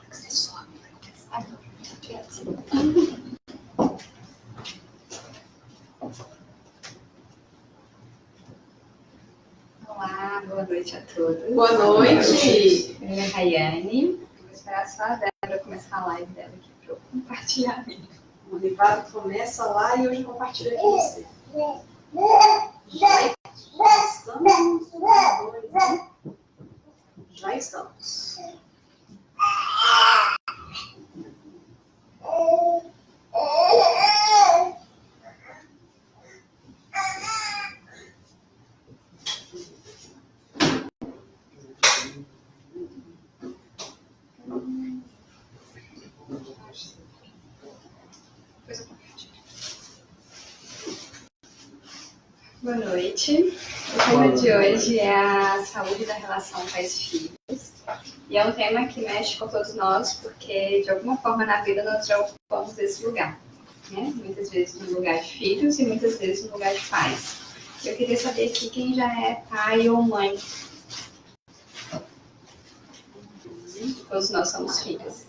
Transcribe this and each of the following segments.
Você some, vai começar. Olá, boa noite a todos. Boa noite. Meu nome é Rayane. Vou esperar só a Débora começar a live dela aqui para eu compartilhar. O Nevado começa lá e eu já compartilho aqui com você. Já estamos. Boa noite. O tema de hoje é a saúde da relação pais-filhos. E é um tema que mexe com todos nós, porque de alguma forma na vida nós já ocupamos esse lugar. Né? Muitas vezes no lugar de filhos e muitas vezes no lugar de pais. Eu queria saber aqui quem já é pai ou mãe. Todos nós somos filhos.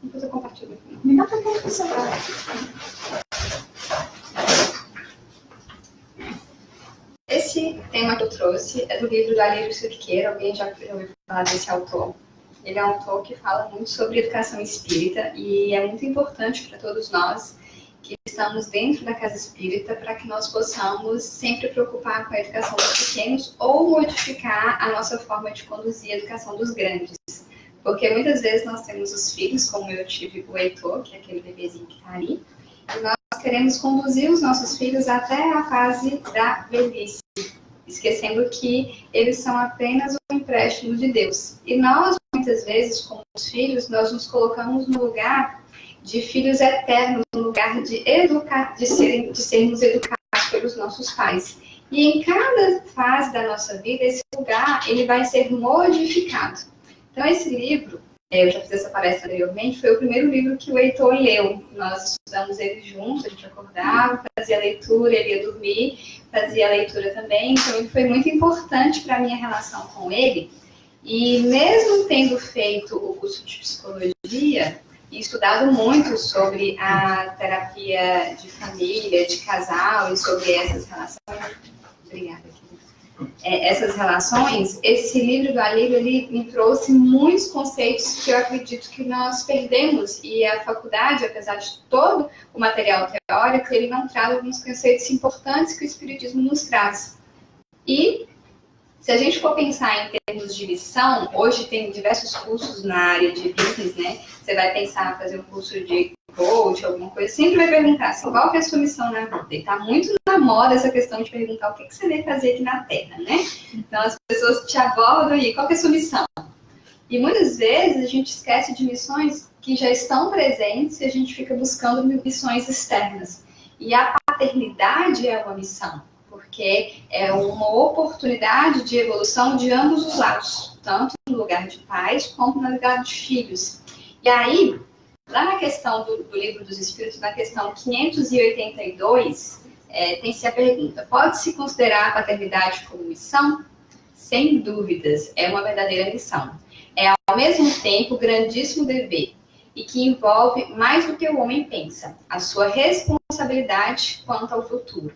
Depois eu compartilho. Me dá para ver o celular. Esse tema que eu trouxe é do livro do Alírio Cerqueira. Alguém já ouviu falar desse autor? Ele é um autor que fala muito sobre educação espírita e é muito importante para todos nós que estamos dentro da casa espírita para que nós possamos sempre preocupar com a educação dos pequenos ou modificar a nossa forma de conduzir a educação dos grandes. Porque muitas vezes nós temos os filhos, como eu tive o Heitor, que é aquele bebezinho que está ali, e nós queremos conduzir os nossos filhos até a fase da velhice, esquecendo que eles são apenas um empréstimo de Deus. E nós, muitas vezes, como os filhos, nós nos colocamos no lugar de filhos eternos, no lugar de sermos educados pelos nossos pais. E em cada fase da nossa vida, esse lugar ele vai ser modificado. Então, esse livro, eu já fiz essa palestra anteriormente, foi o primeiro livro que o Heitor leu. Nós estudamos ele juntos, a gente acordava, fazia a leitura, ele ia dormir, fazia a leitura também. Então, ele foi muito importante para a minha relação com ele. E mesmo tendo feito o curso de psicologia e estudado muito sobre a terapia de família, de casal e sobre essas relações... Obrigada, querida. Essas relações, esse livro do Alírio, ele me trouxe muitos conceitos que eu acredito que nós perdemos, e a faculdade, apesar de todo o material teórico, ele não traz alguns conceitos importantes que o Espiritismo nos traz. E, se a gente for pensar em termos de missão, hoje tem diversos cursos na área de business, né? Você vai pensar em fazer um curso de coach, alguma coisa, sempre vai perguntar assim, qual que é a sua missão na vida? E tá muito na moda essa questão de perguntar o que você veio fazer aqui na Terra, né? Então as pessoas te abordam aí, qual que é a sua missão? E muitas vezes a gente esquece de missões que já estão presentes e a gente fica buscando missões externas. E a paternidade é uma missão, porque é uma oportunidade de evolução de ambos os lados, tanto no lugar de pais como no lugar de filhos. E aí, lá na questão do Livro dos Espíritos, na questão 582, tem-se a pergunta: pode-se considerar a paternidade como missão? Sem dúvidas, é uma verdadeira missão. É, ao mesmo tempo, grandíssimo dever, e que envolve mais do que o homem pensa, a sua responsabilidade quanto ao futuro.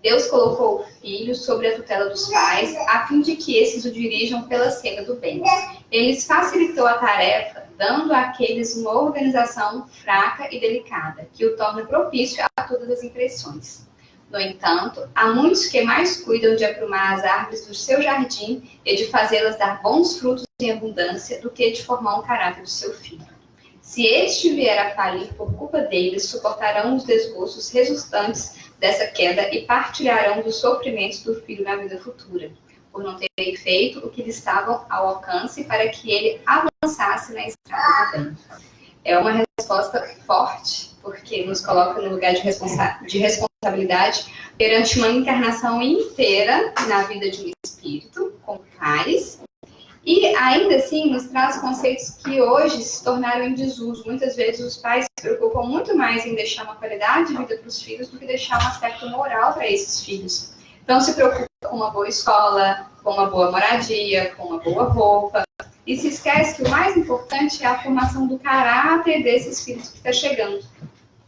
Deus colocou o filho sobre a tutela dos pais, a fim de que esses o dirijam pela senda do bem. Ele lhes facilitou a tarefa, dando àqueles uma organização fraca e delicada, que o torna propício a todas as impressões. No entanto, há muitos que mais cuidam de aprumar as árvores do seu jardim e de fazê-las dar bons frutos em abundância do que de formar um caráter do seu filho. Se este vier a falir por culpa deles, suportarão os desgostos resultantes dessa queda e partilharão dos sofrimentos do filho na vida futura, por não terem feito o que lhe estavam ao alcance para que ele avançasse na estrada do bem. É uma resposta forte, porque nos coloca no lugar de responsabilidade perante uma encarnação inteira na vida de um espírito, com pais, E ainda assim nos traz conceitos que hoje se tornaram em desuso. Muitas vezes os pais se preocupam muito mais em deixar uma qualidade de vida para os filhos do que deixar um aspecto moral para esses filhos. Então se preocupa com uma boa escola, com uma boa moradia, com uma boa roupa. E se esquece que o mais importante é a formação do caráter desse espírito que está chegando.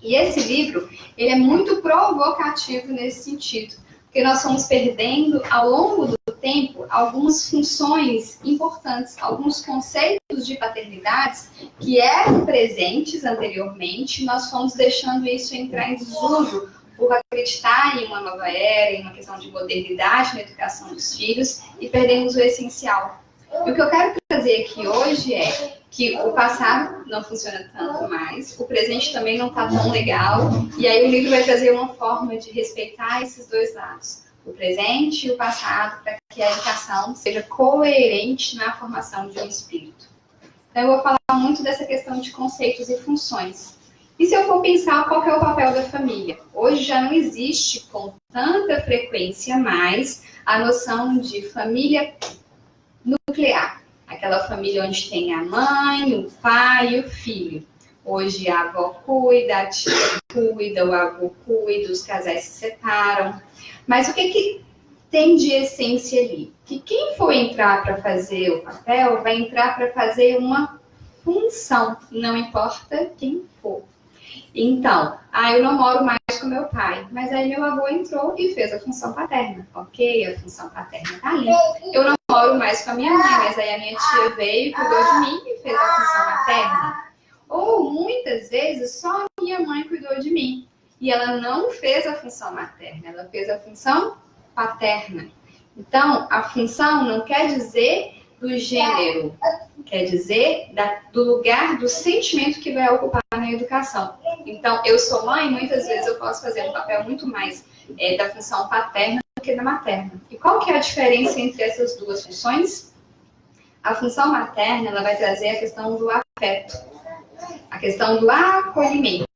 E esse livro, ele é muito provocativo nesse sentido, porque nós fomos perdendo, ao longo do tempo, algumas funções importantes, alguns conceitos de paternidades que eram presentes anteriormente, nós fomos deixando isso entrar em desuso por acreditar em uma nova era, em uma questão de modernidade na educação dos filhos, e perdemos o essencial. E o que eu quero trazer aqui hoje é que o passado não funciona tanto mais, o presente também não está tão legal, e aí o livro vai trazer uma forma de respeitar esses dois lados, o presente e o passado, para que a educação seja coerente na formação de um espírito. Então eu vou falar muito dessa questão de conceitos e funções. E se eu for pensar qual que é o papel da família? Hoje já não existe com tanta frequência mais a noção de família nuclear. Aquela família onde tem a mãe, o pai e o filho. Hoje a avó cuida, a tia cuida, o avô cuida, os casais se separam. Mas o que tem de essência ali? Que quem for entrar para fazer o papel vai entrar para fazer uma função, não importa quem for. Então, eu não moro mais com meu pai, mas aí meu avô entrou e fez a função paterna. Ok, a função paterna tá ali. Eu não moro mais com a minha mãe, mas aí a minha tia veio, cuidou de mim e fez a função materna. Ou, muitas vezes, só a minha mãe cuidou de mim. E ela não fez a função materna, ela fez a função paterna. Então, a função não quer dizer do gênero, quer dizer do lugar, do sentimento que vai ocupar na educação. Então, eu sou mãe, muitas vezes eu posso fazer um papel muito mais da função paterna do que da materna. E qual que é a diferença entre essas duas funções? A função materna, ela vai trazer a questão do afeto, a questão do acolhimento.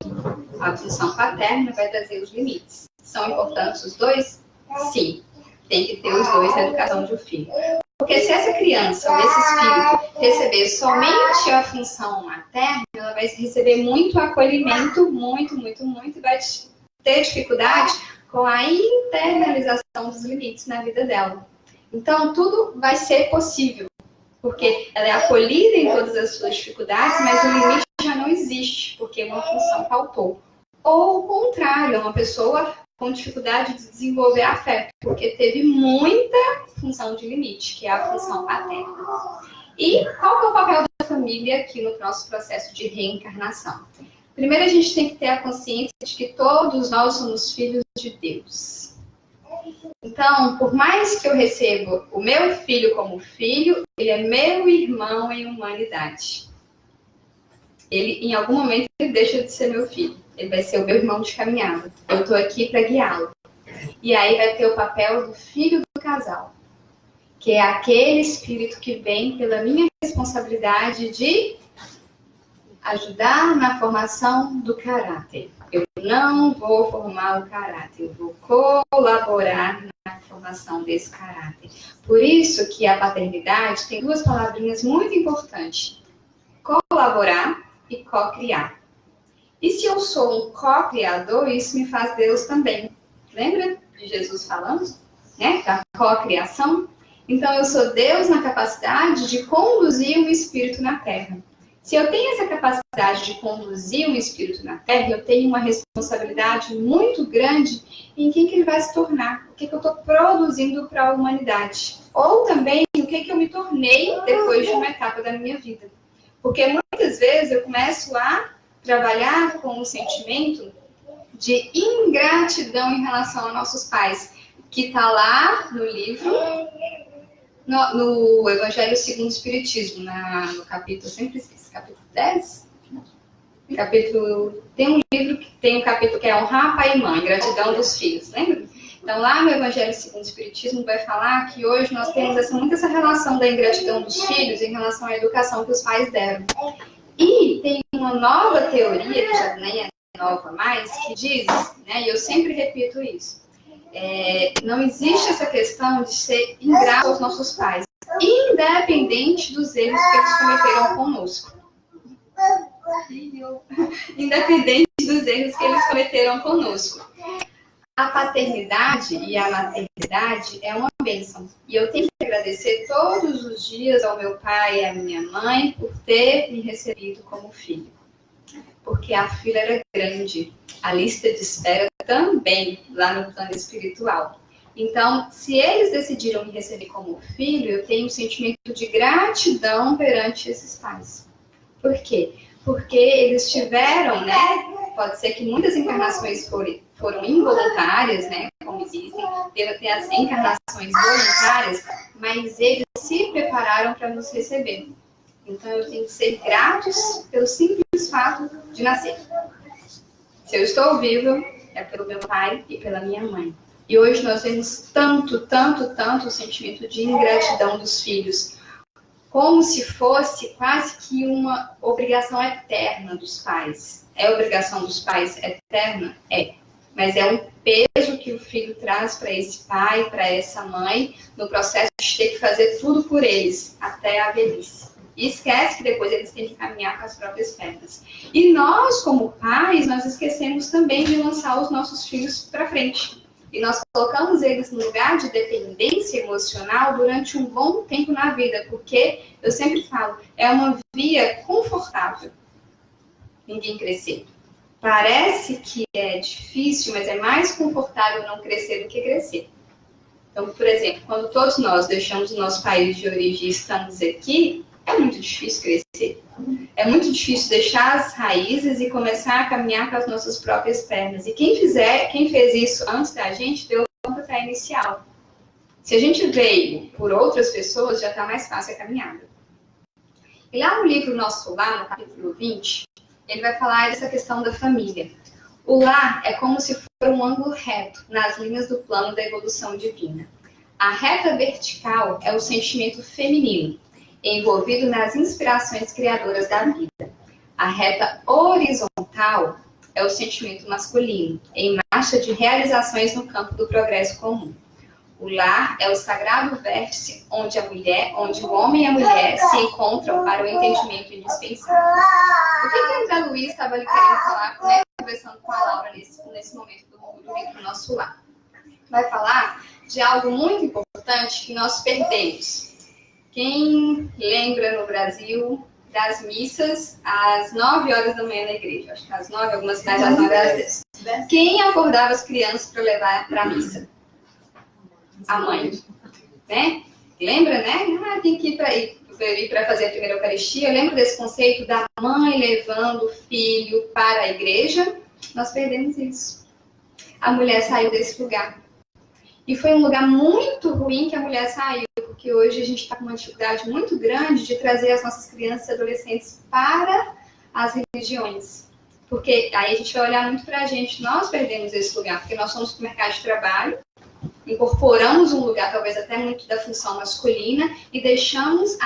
A função paterna vai trazer os limites. São importantes os dois? Sim. Tem que ter os dois na educação de um filho. Porque se essa criança ou esse espírito receber somente a função materna, ela vai receber muito acolhimento, muito, e vai ter dificuldade com a internalização dos limites na vida dela. Então, tudo vai ser possível, porque ela é acolhida em todas as suas dificuldades, mas o limite já não existe, porque uma função faltou. Ou o contrário, uma pessoa com dificuldade de desenvolver afeto, porque teve muita função de limite, que é a função paterna. E qual que é o papel da família aqui no nosso processo de reencarnação? Primeiro, a gente tem que ter a consciência de que todos nós somos filhos de Deus. Então, por mais que eu receba o meu filho como filho, ele é meu irmão em humanidade. Ele, em algum momento, ele deixa de ser meu filho. Ele vai ser o meu irmão de caminhada. Eu estou aqui para guiá-lo. E aí vai ter o papel do filho do casal, que é aquele espírito que vem pela minha responsabilidade de ajudar na formação do caráter. Eu não vou formar o caráter, eu vou colaborar na formação desse caráter. Por isso que a paternidade tem duas palavrinhas muito importantes: colaborar e co-criar. E se eu sou um co-criador, isso me faz Deus também. Lembra de Jesus falando, né, da co-criação? Então, eu sou Deus na capacidade de conduzir um espírito na Terra. Se eu tenho essa capacidade de conduzir um espírito na Terra, eu tenho uma responsabilidade muito grande em quem que ele vai se tornar, o que eu estou produzindo para a humanidade. Ou também, o que eu me tornei depois de uma etapa da minha vida. Porque muitas vezes eu começo a trabalhar com um sentimento de ingratidão em relação aos nossos pais, que está lá no livro, no Evangelho segundo o Espiritismo, no capítulo, sempre esqueci, capítulo 10? Tem um livro que tem um capítulo que é honrar pai e mãe, gratidão dos filhos, lembra? Então, lá no Evangelho segundo o Espiritismo vai falar que hoje nós temos muito essa relação da ingratidão dos filhos em relação à educação que os pais deram. E tem uma nova teoria, que já nem é nova mais, que diz, né, e eu sempre repito isso, não existe essa questão de ser ingrato aos nossos pais. independente dos erros que eles cometeram conosco. Independente dos erros que eles cometeram conosco. A paternidade e a maternidade é uma bênção. E eu tenho que agradecer todos os dias ao meu pai e à minha mãe por ter me recebido como filho. Porque a fila era grande, a lista de espera também, lá no plano espiritual. Então, se eles decidiram me receber como filho, eu tenho um sentimento de gratidão perante esses pais. Por quê? Porque eles tiveram, né? Pode ser que muitas encarnações foram involuntárias, né? Como existem, deve ter as encarnações voluntárias, mas eles se prepararam para nos receber. Então, eu tenho que ser gratos pelo simples fato de nascer. Se eu estou viva, é pelo meu pai e pela minha mãe. E hoje nós vemos tanto o sentimento de ingratidão dos filhos, como se fosse quase que uma obrigação eterna dos pais. É obrigação dos pais eterna? É. Mas é um peso que o filho traz para esse pai, para essa mãe, no processo de ter que fazer tudo por eles, até a velhice. E esquece que depois eles têm que caminhar com as próprias pernas. E nós, como pais, nós esquecemos também de lançar os nossos filhos para frente. E nós colocamos eles no lugar de dependência emocional durante um bom tempo na vida, porque, eu sempre falo, é uma via confortável ninguém crescer. Parece que é difícil, mas é mais confortável não crescer do que crescer. Então, por exemplo, quando todos nós deixamos o nosso país de origem e estamos aqui, é muito difícil crescer. É muito difícil deixar as raízes e começar a caminhar com as nossas próprias pernas. E quem fez isso antes da gente, deu o pontapé inicial. Se a gente veio por outras pessoas, já está mais fácil a caminhada. E lá no livro Nosso Lar, no capítulo 20, ele vai falar dessa questão da família. O lar é como se for um ângulo reto nas linhas do plano da evolução divina. A reta vertical é o sentimento feminino, envolvido nas inspirações criadoras da vida. A reta horizontal é o sentimento masculino, em marcha de realizações no campo do progresso comum. O lar é o sagrado vértice onde o homem e a mulher se encontram para o entendimento indispensável. O que a André Luiz estava ali querendo falar, né, conversando com a Laura nesse momento do livro Nosso Lar? Vai falar de algo muito importante que nós perdemos. Quem lembra no Brasil das missas às 9 horas da manhã na igreja? Acho que às 9, algumas cidades às 9 horas. Quem acordava as crianças para levar para a missa? A mãe. Né? Lembra, né? Tem que ir para fazer a primeira Eucaristia. Eu lembro desse conceito da mãe levando o filho para a igreja. Nós perdemos isso. A mulher saiu desse lugar. E foi um lugar muito ruim que a mulher saiu, porque hoje a gente está com uma dificuldade muito grande de trazer as nossas crianças e adolescentes para as religiões. Porque aí a gente vai olhar muito para a gente, nós perdemos esse lugar, porque nós somos para o mercado de trabalho, incorporamos um lugar talvez até muito da função masculina e deixamos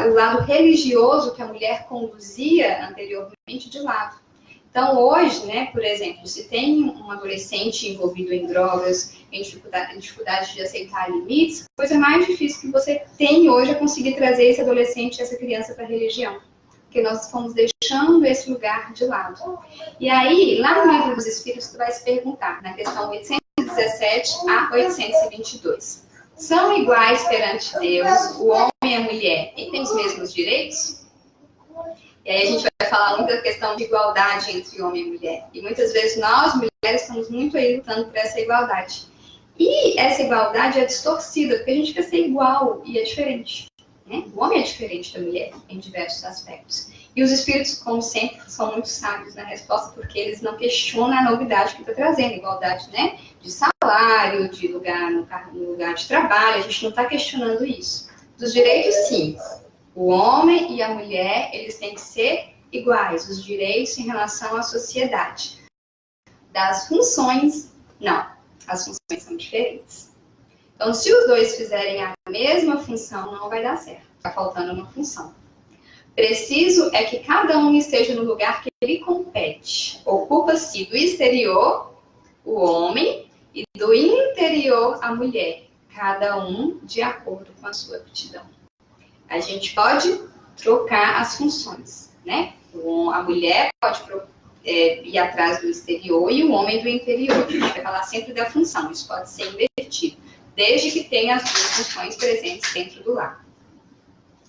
o lado religioso que a mulher conduzia anteriormente de lado. Então, hoje, né, por exemplo, se tem um adolescente envolvido em drogas, em dificuldade de aceitar limites, a coisa mais difícil que você tem hoje é conseguir trazer esse adolescente, essa criança para a religião. Porque nós fomos deixando esse lugar de lado. E aí, lá no Livro dos Espíritos, tu vai se perguntar, na questão 817 a 822. São iguais perante Deus, o homem e a mulher, e têm os mesmos direitos? E aí a gente vai falar muito da questão de igualdade entre homem e mulher. E muitas vezes nós, mulheres, estamos muito aí lutando por essa igualdade. E essa igualdade é distorcida, porque a gente quer ser igual e é diferente. Né? O homem é diferente da mulher em diversos aspectos. E os espíritos, como sempre, são muito sábios na resposta, porque eles não questionam a novidade que está trazendo. Igualdade, né? De salário, de lugar no lugar de trabalho, a gente não está questionando isso. Dos direitos, sim. O homem e a mulher, eles têm que ser iguais, os direitos em relação à sociedade. Das funções, não. As funções são diferentes. Então, se os dois fizerem a mesma função, não vai dar certo. Está faltando uma função. Preciso é que cada um esteja no lugar que ele compete. Ocupa-se do exterior, o homem, e do interior, a mulher. cada um de acordo com a sua aptidão. A gente pode trocar as funções, né? A mulher pode ir atrás do exterior e o homem do interior. A gente vai falar sempre da função, isso pode ser invertido, desde que tenha as duas funções presentes dentro do lar.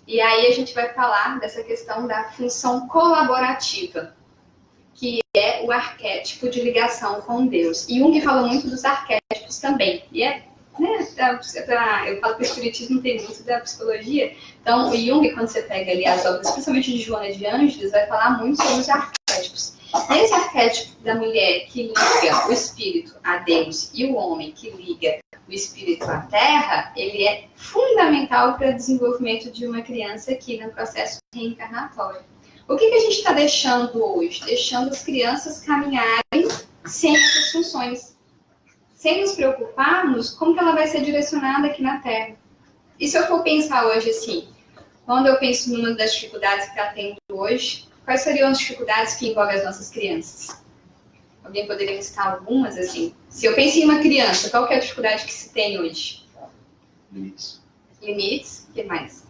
E aí a gente vai falar dessa questão da função colaborativa, que é o arquétipo de ligação com Deus. E Jung fala muito dos arquétipos também. E eu falo que o espiritismo tem muito da psicologia. Então, o Jung, quando você pega ali as obras, principalmente de Joana de Ângeles, vai falar muito sobre os arquétipos. Esse arquétipo da mulher que liga o espírito a Deus e o homem que liga o espírito à terra, ele é fundamental para o desenvolvimento de uma criança aqui no processo reencarnatório. O que a gente está deixando hoje? Deixando as crianças caminharem sem essas funções, sem nos preocuparmos como que ela vai ser direcionada aqui na Terra. E se eu for pensar hoje assim, quando eu penso numa das dificuldades que está tendo hoje, quais seriam as dificuldades que envolvem as nossas crianças? Alguém poderia listar algumas, assim? Se eu penso em uma criança, qual que é a dificuldade que se tem hoje? Limites. Limites, o que mais?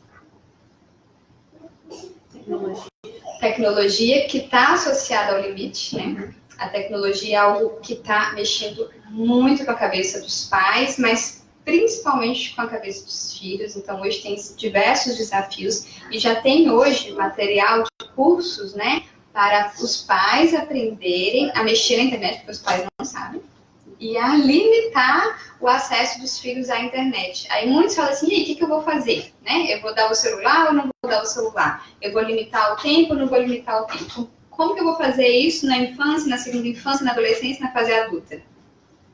Tecnologia que está associada ao limite, né? A tecnologia é algo que está mexendo muito com a cabeça dos pais, mas principalmente com a cabeça dos filhos. Então, hoje tem diversos desafios e já tem hoje material de cursos, né? Para os pais aprenderem a mexer na internet, porque os pais não sabem, e a limitar o acesso dos filhos à internet. Aí muitos falam assim, e aí, o que eu vou fazer? Né? Eu vou dar o celular ou não vou dar o celular? Eu vou limitar o tempo ou não vou limitar o tempo? Como que eu vou fazer isso na infância, na segunda infância, na adolescência, na fase adulta?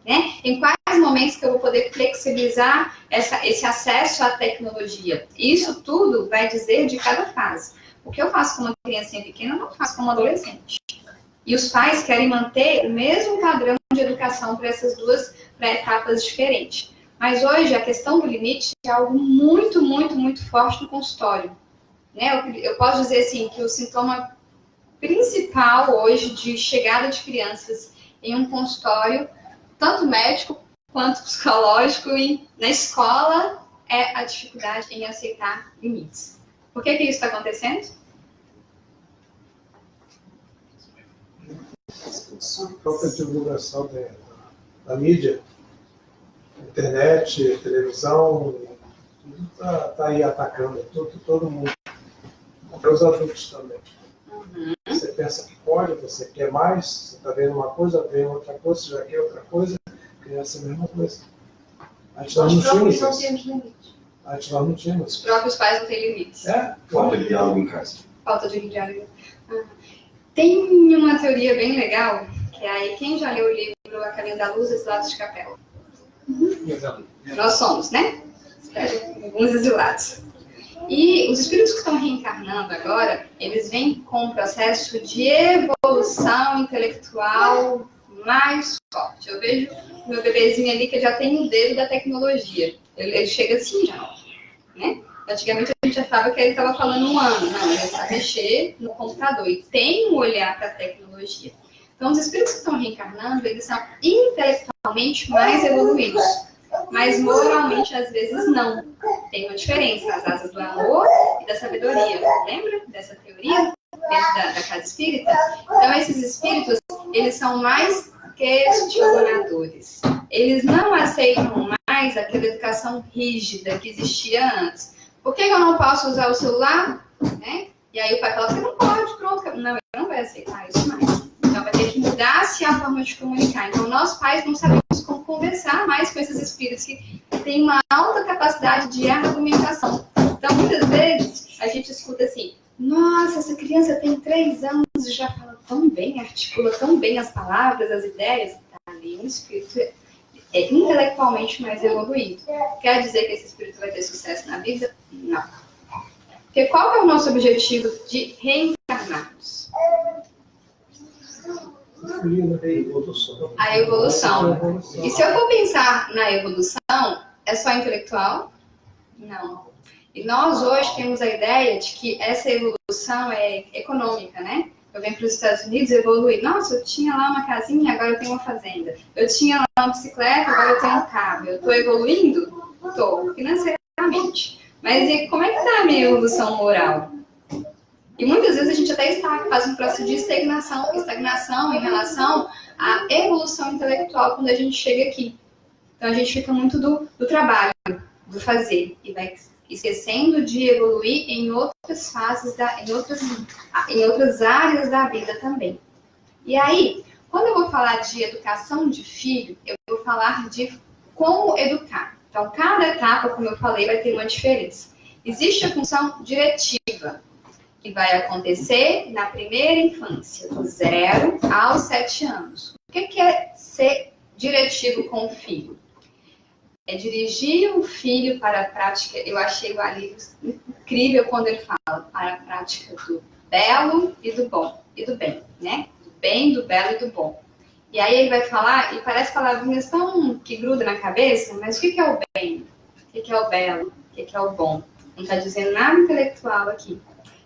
Né? Em quais momentos que eu vou poder flexibilizar esse acesso à tecnologia? Isso tudo vai dizer de cada fase. O que eu faço com uma criancinha pequena, eu não faço com uma adolescente. E os pais querem manter o mesmo padrão de educação para essas duas etapas diferentes. Mas hoje a questão do limite é algo muito, muito, muito forte no consultório. Né? Eu posso dizer assim que o sintoma principal hoje de chegada de crianças em um consultório, tanto médico quanto psicológico e na escola, é a dificuldade em aceitar limites. Por que isso está acontecendo? A própria divulgação da mídia, internet, televisão, tudo está aí atacando todo mundo, até os adultos também. Você pensa que pode, você quer mais, você está vendo uma coisa, vê outra coisa, você já quer outra coisa, criança é a mesma coisa. Antes nós não tínhamos isso. Antes nós não tínhamos. Os próprios pais não têm limites. Falta de diálogo em casa. Falta de diálogo. Tem uma teoria bem legal, que é aí, quem já leu o livro A Caminho da Luz, Exilados de Capela? Nós somos, né? Alguns exilados. E os espíritos que estão reencarnando agora, eles vêm com um processo de evolução intelectual mais forte. Eu vejo o meu bebezinho ali que já tem o dedo da tecnologia. Ele chega assim já, né? Antigamente a gente achava que ele estava falando um ano. Não, ele sabe mexer no computador e tem um olhar para a tecnologia. Então, os espíritos que estão reencarnando, eles são intelectualmente mais evoluídos. Mas moralmente, às vezes, não. Tem uma diferença, as asas do amor e da sabedoria. Lembra dessa teoria dentro da casa espírita? Então, esses espíritos, eles são mais questionadores. Eles não aceitam mais aquela educação rígida que existia antes. Por que eu não posso usar o celular? Né? E aí o pai fala, você não pode, pronto. Não, ele não vai aceitar isso mais. Então vai ter que mudar-se a forma de comunicar. Então nós pais não sabemos como conversar mais com esses espíritos que têm uma alta capacidade de argumentação. Então muitas vezes a gente escuta assim, nossa, essa criança tem 3 anos e já fala tão bem, articula tão bem as palavras, as ideias. Tá ali um espírito é intelectualmente mais evoluído. Quer dizer que esse espírito vai ter sucesso na vida? Não. Porque qual é o nosso objetivo de reencarnarmos? A evolução. E se eu for pensar na evolução, é só intelectual? Não. E nós hoje temos a ideia de que essa evolução é econômica, né? Eu venho para os Estados Unidos e evoluir. Nossa, eu tinha lá uma casinha, agora eu tenho uma fazenda. Eu tinha lá uma bicicleta, agora eu tenho um carro. Eu estou evoluindo? estou financeiramente, mas e como é que está a minha evolução moral? E muitas vezes a gente até faz um processo de estagnação em relação à evolução intelectual quando a gente chega aqui. Então a gente fica muito do trabalho, do fazer, e vai esquecendo de evoluir em outras fases, em outras áreas da vida também. E aí, quando eu vou falar de educação de filho, eu vou falar de como educar. Então, cada etapa, como eu falei, vai ter uma diferença. Existe a função diretiva, que vai acontecer na primeira infância, do 0 aos 7 anos. O que é ser diretivo com o filho? É dirigir o filho para a prática. Eu achei o Alívio incrível quando ele fala para a prática do belo e do bom, e do bem, né? Do bem, do belo e do bom. E aí ele vai falar, e parece palavrinhas tão que grudam na cabeça, mas o que é o bem? O que é o belo? O que é o bom? Não está dizendo nada intelectual aqui.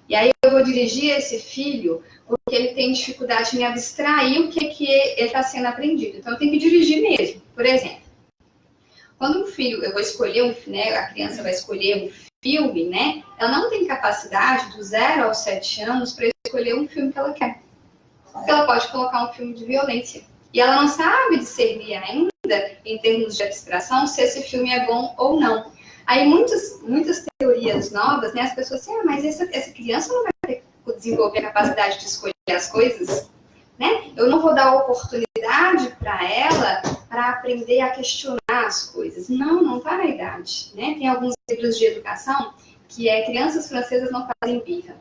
E aí eu vou dirigir esse filho porque ele tem dificuldade em abstrair o que ele está sendo aprendido. Então eu tenho que dirigir mesmo. Por exemplo, quando um filho, eu vou escolher, né, a criança vai escolher um filme, né? Ela não tem capacidade do 0 aos 7 anos para escolher um filme que ela quer. Porque ela pode colocar um filme de violência. E ela não sabe discernir ainda, em termos de abstração, se esse filme é bom ou não. Aí muitas teorias novas, né? As pessoas assim, mas essa criança não vai desenvolver a capacidade de escolher as coisas, né? Eu não vou dar oportunidade para ela para aprender a questionar as coisas. Não está na idade, né? Tem alguns livros de educação que crianças francesas não fazem birra.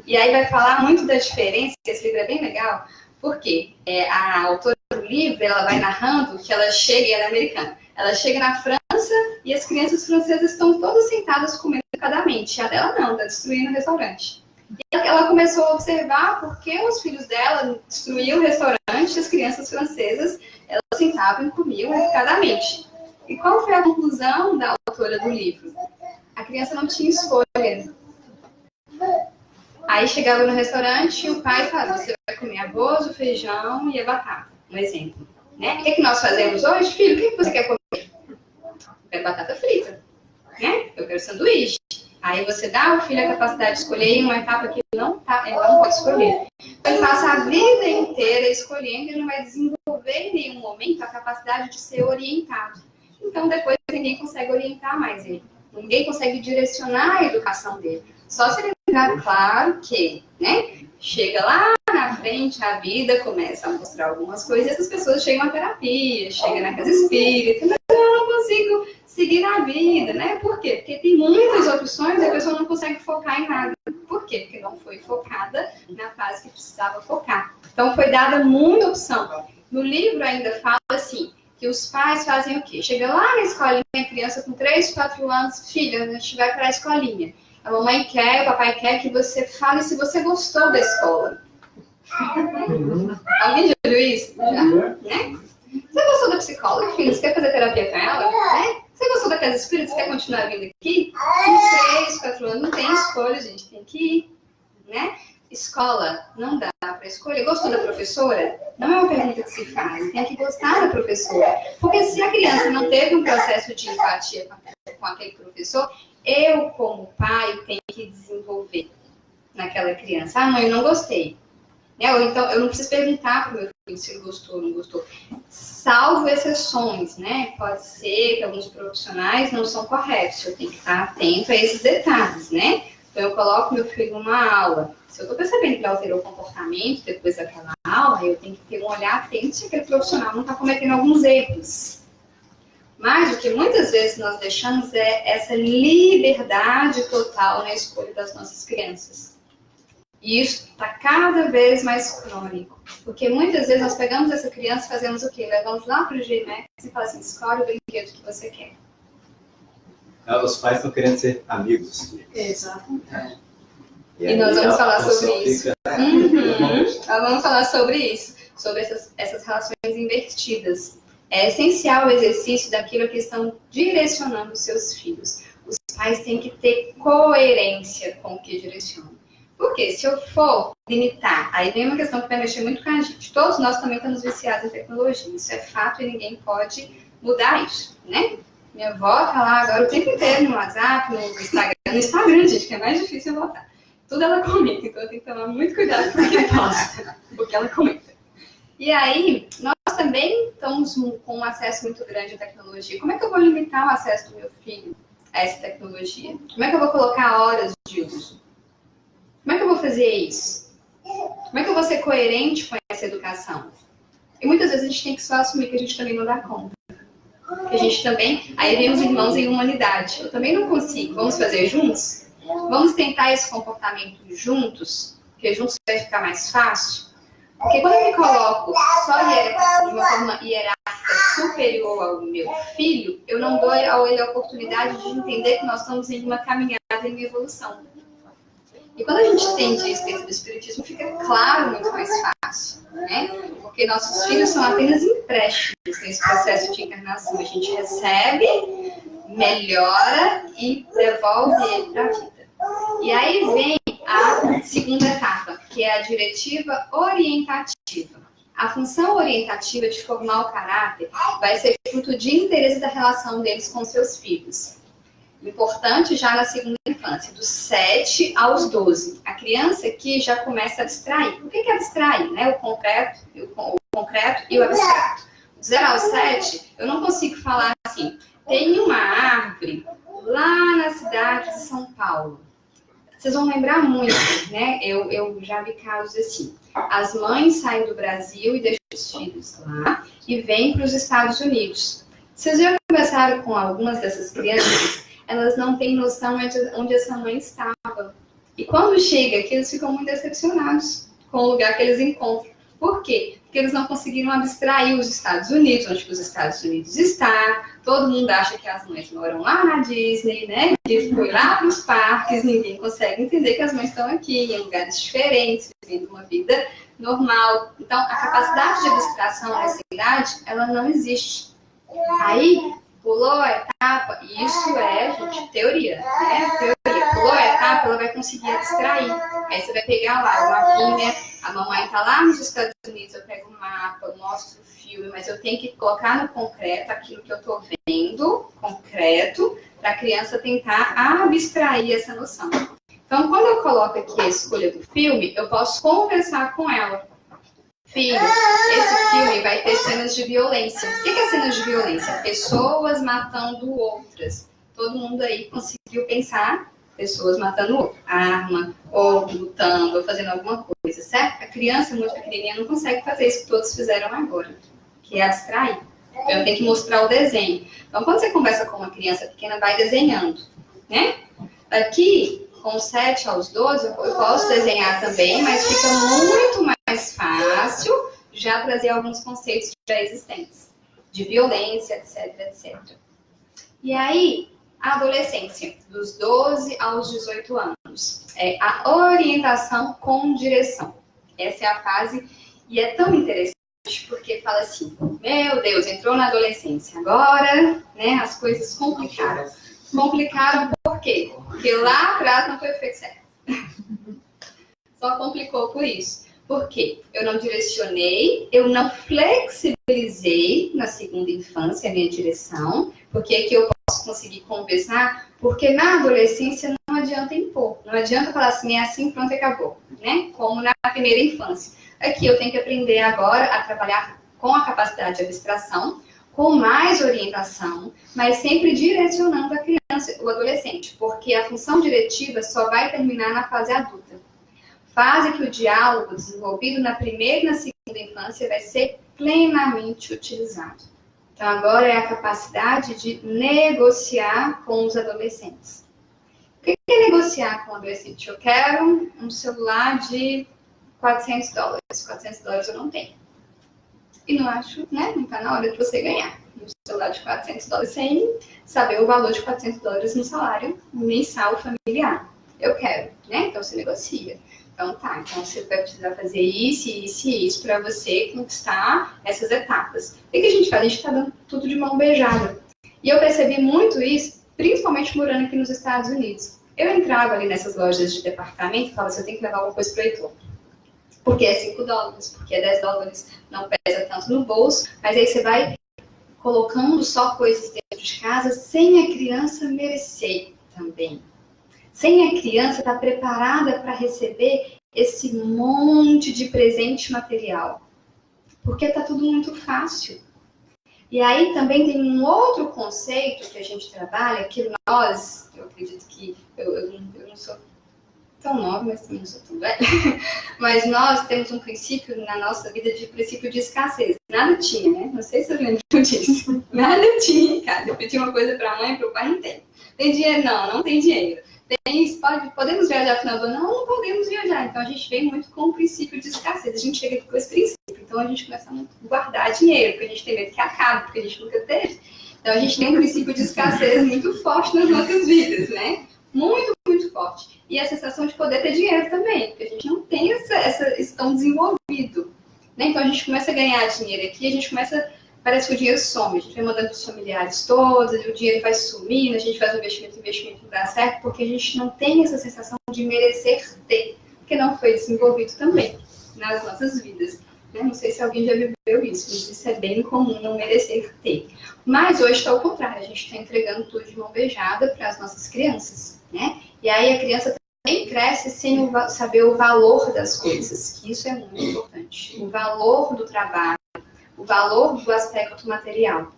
E aí vai falar muito da diferença, esse livro é bem legal, porque a autora do livro, ela vai narrando que ela é americana, ela chega na França e as crianças francesas estão todas sentadas comendo educadamente. A dela não, está destruindo o restaurante. E ela começou a observar por que os filhos dela destruíam o restaurante, as crianças francesas, elas sentavam e comiam educadamente. E qual foi a conclusão da autora do livro? A criança não tinha escolha. Aí chegava no restaurante e o pai falava, você vai comer arroz, o feijão e a batata, um exemplo. Né? O que nós fazemos hoje? Filho, o que você quer comer? Eu quero batata frita. Né? Eu quero sanduíche. Aí você dá ao filho a capacidade de escolher em uma etapa que ele não pode escolher. Então, ele passa a vida inteira escolhendo e não vai desenvolver em nenhum momento a capacidade de ser orientado. Então, depois ninguém consegue orientar mais ele. Ninguém consegue direcionar a educação dele. Só se ele ficar claro que, né, chega lá na frente, a vida começa a mostrar algumas coisas, e essas pessoas chegam à terapia, chegam na casa espírita, mas eu não consigo seguir a vida, né? Por quê? Porque tem muitas opções e a pessoa não consegue focar em nada. Por quê? Porque não foi focada na fase que precisava focar. Então, foi dada muita opção. No livro ainda fala assim, que os pais fazem o quê? Chega lá na escolinha, a criança com 3, 4 anos, filha, a gente vai para a escolinha. A mamãe quer, o papai quer que você fale se você gostou da escola. Alguém já viu isso? Já, né? Você gostou da psicóloga, filho? Você quer fazer terapia com ela? Né? Você gostou da casa espírita? Você quer continuar vindo aqui? Com 3, 4 anos, não tem escolha, gente. Tem que ir, né? Escola, não dá para escolher. Gostou da professora? Não é uma pergunta que se faz. Tem que gostar da professora. Porque se a criança não teve um processo de empatia com aquele professor, eu, como pai, tenho que desenvolver naquela criança. Ah, mãe, eu não gostei. Né? Ou então, eu não preciso perguntar para o meu filho se ele gostou ou não gostou. Salvo exceções, né? Pode ser que alguns profissionais não são corretos. Eu tenho que estar atento a esses detalhes, né? Então, eu coloco meu filho numa aula. Se eu estou percebendo que ele alterou o comportamento depois daquela aula, eu tenho que ter um olhar atento se aquele profissional não está cometendo alguns erros. Mas o que muitas vezes nós deixamos é essa liberdade total na escolha das nossas crianças. E isso está cada vez mais crônico. Porque muitas vezes nós pegamos essa criança e fazemos o quê? Levamos lá para o GMX e falamos assim, escolhe o brinquedo que você quer. Os pais estão querendo ser amigos dos filhos. Exatamente. E nós vamos falar sobre isso. Nós vamos falar sobre isso. Sobre essas relações invertidas. É essencial o exercício daquilo que estão direcionando os seus filhos. Os pais têm que ter coerência com o que direcionam. Porque se eu for limitar, aí vem uma questão que vai mexer muito com a gente. Todos nós também estamos viciados em tecnologia. Isso é fato e ninguém pode mudar isso, né? Minha avó tá lá agora o tempo inteiro no WhatsApp, no Instagram. No Instagram, gente, que é mais difícil eu voltar. Tudo ela comenta, então eu tenho que tomar muito cuidado com o que posta, porque ela comenta. E aí, nós também estamos com um acesso muito grande à tecnologia. Como é que eu vou limitar o acesso do meu filho a essa tecnologia? Como é que eu vou colocar horas de uso? Como é que eu vou fazer isso? Como é que eu vou ser coerente com essa educação? E muitas vezes a gente tem que só assumir que a gente também não dá conta. Que a gente também... Aí vem os irmãos em humanidade. Eu também não consigo. Vamos fazer juntos? Vamos tentar esse comportamento juntos? Porque juntos vai ficar mais fácil? Porque quando eu me coloco só de uma forma hierárquica superior ao meu filho, eu não dou a ele a oportunidade de entender que nós estamos em uma caminhada, em uma evolução. E quando a gente entende isso dentro do Espiritismo, fica claro muito mais fácil, né? Porque nossos filhos são apenas empréstimos nesse processo de encarnação. A gente recebe, melhora e devolve ele para a vida. E aí vem a segunda etapa, que é a diretiva orientativa. A função orientativa de formar o caráter vai ser fruto de interesse da relação deles com seus filhos. Importante já na segunda infância, dos 7 aos 12. A criança aqui já começa a abstrair. O que é abstrair? Né? O concreto e o abstrato. Do 0 aos 7, eu não consigo falar assim, tem uma árvore lá na cidade de São Paulo. Vocês vão lembrar muito, né? Eu já vi casos assim. As mães saem do Brasil e deixam os filhos lá e vêm para os Estados Unidos. Vocês já conversaram com algumas dessas crianças? Elas não têm noção onde essa mãe estava. E quando chega aqui, eles ficam muito decepcionados com o lugar que eles encontram. Por quê? Porque eles não conseguiram abstrair os Estados Unidos, onde os Estados Unidos está. Todo mundo acha que as mães moram lá na Disney, né? Que foi lá para os parques, ninguém consegue entender que as mães estão aqui, em lugares diferentes, vivendo uma vida normal. Então, a capacidade de abstração nessa idade, ela não existe. Aí, pulou a etapa, e isso é, gente, teoria, né? Teoria. Pulou a etapa, ela vai conseguir abstrair. Aí você vai pegar lá o mapinha, a mamãe tá lá nos Estados Unidos, eu pego o mapa, eu mostro o filme, mas eu tenho que colocar no concreto aquilo que eu tô vendo, concreto, para a criança tentar abstrair essa noção. Então, quando eu coloco aqui a escolha do filme, eu posso conversar com ela. Filho, esse filme vai ter cenas de violência. O que é cenas de violência? Pessoas matando outras. Todo mundo aí conseguiu pensar pessoas matando outro. Arma, ou lutando, ou fazendo alguma coisa, certo? A criança muito pequenininha não consegue fazer isso que todos fizeram agora, que é abstrair. Eu tenho que mostrar o desenho. Então, quando você conversa com uma criança pequena, vai desenhando, né? Aqui, com 7 aos 12, eu posso desenhar também, mas fica muito mais fácil já trazer alguns conceitos já existentes, de violência, etc, etc. E aí, a adolescência, dos 12 aos 18 anos, é a orientação com direção. Essa é a fase, e é tão interessante porque fala assim, meu Deus, entrou na adolescência, agora, né, as coisas complicaram. Complicaram por quê? Porque lá atrás não foi feito certo. Só complicou por isso. Por quê? Eu não direcionei, eu não flexibilizei na segunda infância a minha direção, porque aqui eu posso conseguir conversar, porque na adolescência não adianta impor, não adianta falar assim, é assim, pronto, acabou, né? Como na primeira infância. Aqui eu tenho que aprender agora a trabalhar com a capacidade de abstração, com mais orientação, mas sempre direcionando a criança, o adolescente, porque a função diretiva só vai terminar na fase adulta. Fase que o diálogo desenvolvido na primeira e na segunda infância vai ser plenamente utilizado. Então, agora é a capacidade de negociar com os adolescentes. O que é negociar com o adolescente? Eu quero um celular de $400. $400 eu não tenho. E não acho, né? Não está na hora de você ganhar um celular de $400 sem saber o valor de $400 no salário mensal familiar. Eu quero, né? Então você negocia. Então tá, então você vai precisar fazer isso, isso e isso para você conquistar essas etapas. O que a gente faz? A gente está dando tudo de mão beijada. E eu percebi muito isso, principalmente morando aqui nos Estados Unidos. Eu entrava ali nessas lojas de departamento e falava assim, eu tenho que levar alguma coisa para o Heitor. Porque é $5, porque é $10, não pesa tanto no bolso, mas aí você vai colocando só coisas dentro de casa sem a criança merecer também. Sem a criança estar preparada para receber esse monte de presente material. Porque está tudo muito fácil. E aí também tem um outro conceito que a gente trabalha, que nós, eu acredito que eu não sou tão nova, mas também não sou tão velha, mas nós temos um princípio na nossa vida de princípio de escassez. Nada tinha, né? Não sei se eu lembro disso. Nada tinha, cara. Eu pedi uma coisa para a mãe e para o pai, não tem. Tem dinheiro? Não, não tem dinheiro. Podemos viajar no final do ano? Não, não podemos viajar. Então a gente vem muito com o princípio de escassez. A gente chega com esse princípio. Então a gente começa a guardar dinheiro, porque a gente tem medo que acabe, porque a gente nunca teve. Então a gente tem um princípio de escassez muito forte nas nossas vidas, né? Muito, muito forte. E a sensação de poder ter dinheiro também, porque a gente não tem esse tão desenvolvido. Né? Então a gente começa a ganhar dinheiro aqui, a gente começa. Parece que o dinheiro some, a gente vai mandando para os familiares todos, o dinheiro vai sumindo, a gente faz um investimento não dá certo, porque a gente não tem essa sensação de merecer ter, porque não foi desenvolvido também nas nossas vidas. Né? Não sei se alguém já viveu isso, mas isso é bem comum, não merecer ter. Mas hoje está ao contrário, a gente está entregando tudo de mão beijada para as nossas crianças. Né? E aí a criança também cresce sem saber o valor das coisas, que isso é muito importante. O valor do trabalho, o valor do aspecto material,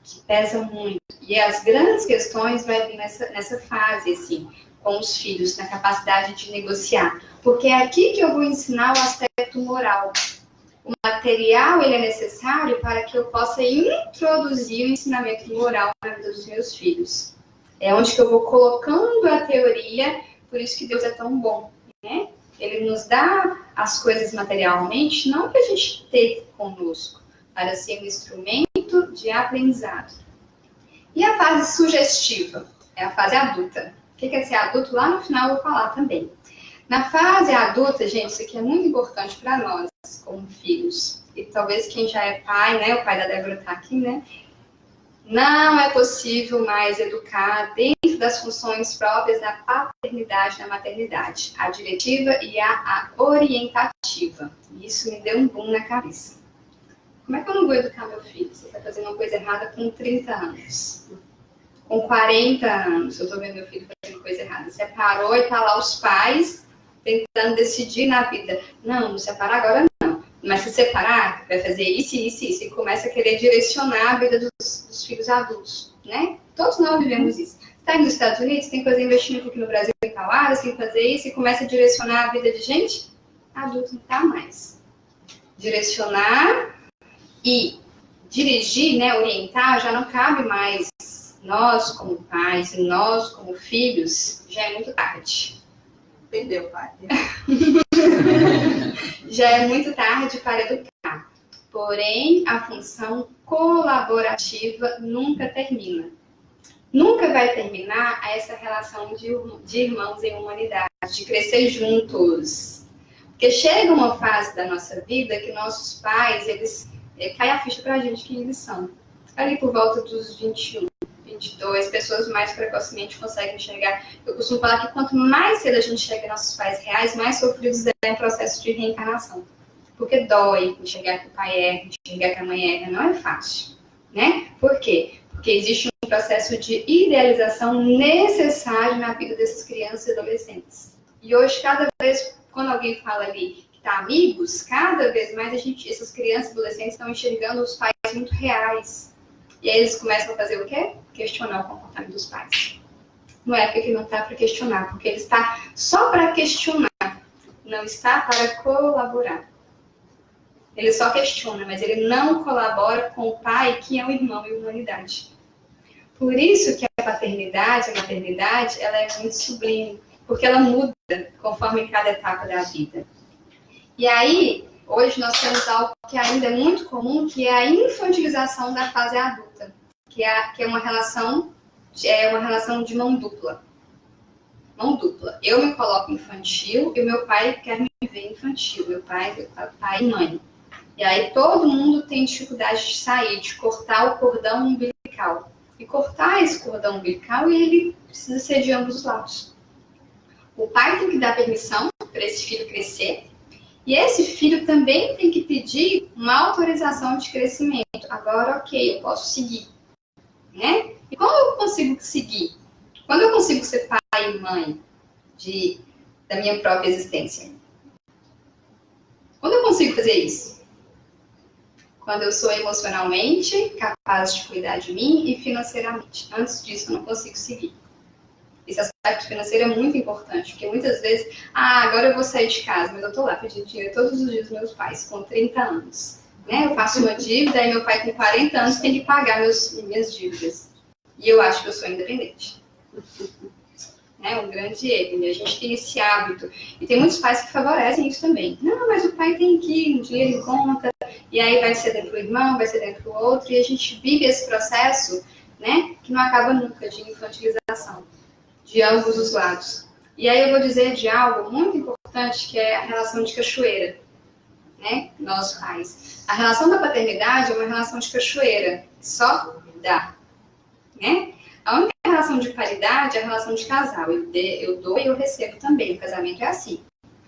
que pesa muito. E as grandes questões vai vir nessa fase, assim, com os filhos, na capacidade de negociar. Porque é aqui que eu vou ensinar o aspecto moral. O material, ele é necessário para que eu possa introduzir o ensinamento moral na vida dos meus filhos. É onde que eu vou colocando a teoria, por isso que Deus é tão bom, né? Ele nos dá as coisas materialmente, não para a gente ter conosco, para ser um instrumento de aprendizado. E a fase sugestiva? É a fase adulta. O que é ser adulto? Lá no final eu vou falar também. Na fase adulta, gente, isso aqui é muito importante para nós, como filhos. E talvez quem já é pai, né? O pai da Débora está aqui, né? Não é possível mais educar dentro das funções próprias da paternidade e da maternidade. A diretiva e a orientativa. Isso me deu um boom na cabeça. Como é que eu não vou educar meu filho? Você está fazendo uma coisa errada com 30 anos. Com 40 anos, eu estou vendo meu filho fazendo coisa errada. Separou e está lá os pais tentando decidir na vida. Não separar agora não. Mas se separar, vai fazer isso, isso, isso. E começa a querer direcionar a vida dos filhos adultos, né? Todos nós vivemos isso. Está aí nos Estados Unidos, tem que fazer investimento aqui no Brasil em tal área, tem que fazer isso. E começa a direcionar a vida de gente adulto, não está mais. Direcionar e dirigir, né, orientar, já não cabe mais nós como pais e nós como filhos, já é muito tarde. Entendeu, pai? Já é muito tarde para educar. Porém, a função colaborativa nunca termina. Nunca vai terminar essa relação de irmãos em humanidade, de crescer juntos. Porque chega uma fase da nossa vida que nossos pais, eles cai a ficha pra gente quem eles são. Ali por volta dos 21, 22, pessoas mais precocemente conseguem enxergar. Eu costumo falar que quanto mais cedo a gente chega em nossos pais reais, mais sofridos é o processo de reencarnação. Porque dói enxergar que o pai erra, enxergar que a mãe erra, não é fácil. Né? Por quê? Porque existe um processo de idealização necessário na vida dessas crianças e adolescentes. E hoje, cada vez, quando alguém fala ali amigos, cada vez mais essas crianças e adolescentes estão enxergando os pais muito reais. E aí eles começam a fazer o quê? Questionar o comportamento dos pais. Não é porque não está para questionar, porque ele está só para questionar, não está para colaborar. Ele só questiona, mas ele não colabora com o pai, que é o irmão e a humanidade. Por isso que a paternidade, a maternidade, ela é muito sublime, porque ela muda conforme cada etapa da vida. E aí, hoje nós temos algo que ainda é muito comum, que é a infantilização da fase adulta, que é uma relação de mão dupla. Mão dupla. Eu me coloco infantil e o meu pai quer me ver infantil, meu pai e mãe. E aí todo mundo tem dificuldade de sair, de cortar o cordão umbilical. E cortar esse cordão umbilical, ele precisa ser de ambos os lados. O pai tem que dar permissão para esse filho crescer. E esse filho também tem que pedir uma autorização de crescimento. Agora, ok, eu posso seguir. Né? E como eu consigo seguir? Quando eu consigo ser pai e mãe da minha própria existência? Quando eu consigo fazer isso? Quando eu sou emocionalmente capaz de cuidar de mim e financeiramente. Antes disso, eu não consigo seguir. Esse aspecto financeiro é muito importante, porque muitas vezes, agora eu vou sair de casa, mas eu tô lá pedindo dinheiro todos os dias dos meus pais, com 30 anos. Né? Eu faço uma dívida e meu pai com 40 anos tem que pagar minhas dívidas. E eu acho que eu sou independente. É um grande erro, e a gente tem esse hábito. E tem muitos pais que favorecem isso também. Não, mas o pai tem que ir, um dinheiro em conta, e aí vai ser dentro do irmão, vai ser dentro do outro, e a gente vive esse processo, né, que não acaba nunca, de infantilização, de ambos os lados. E aí eu vou dizer de algo muito importante, que é a relação de cachoeira, né, nós pais. A relação da paternidade é uma relação de cachoeira, só dá, né? A única relação de paridade é a relação de casal. Eu dou e eu recebo também. O casamento é assim.